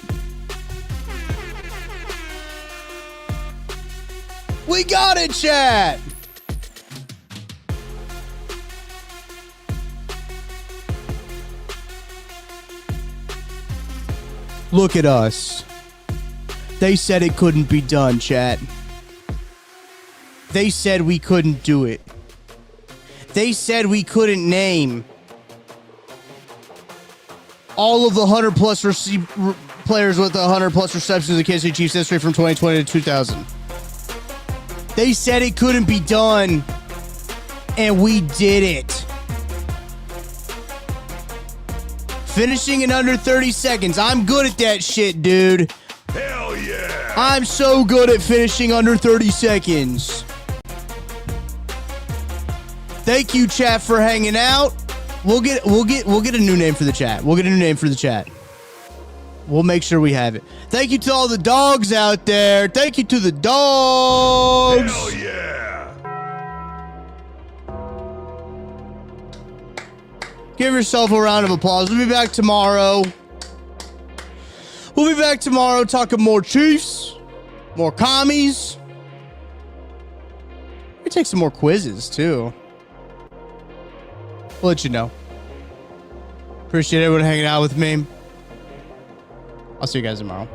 We got it, chat. Look at us. They said it couldn't be done, chat. They said we couldn't do it. They said we couldn't name all of the 100+ players with 100+ receptions in the Kansas City Chiefs history from 2020 to 2000. They said it couldn't be done, and we did it. Finishing in under 30 seconds. I'm good at that shit, dude. Hell yeah! I'm so good at finishing under 30 seconds. Thank you, chat, for hanging out. We'll get a new name for the chat. We'll make sure we have it. Thank you to all the dogs out there. Thank you to the dogs. Hell yeah! Give yourself a round of applause. We'll be back tomorrow. Talking more Chiefs, more commies. We take some more quizzes too. We'll let you know. Appreciate everyone hanging out with me. I'll see you guys tomorrow.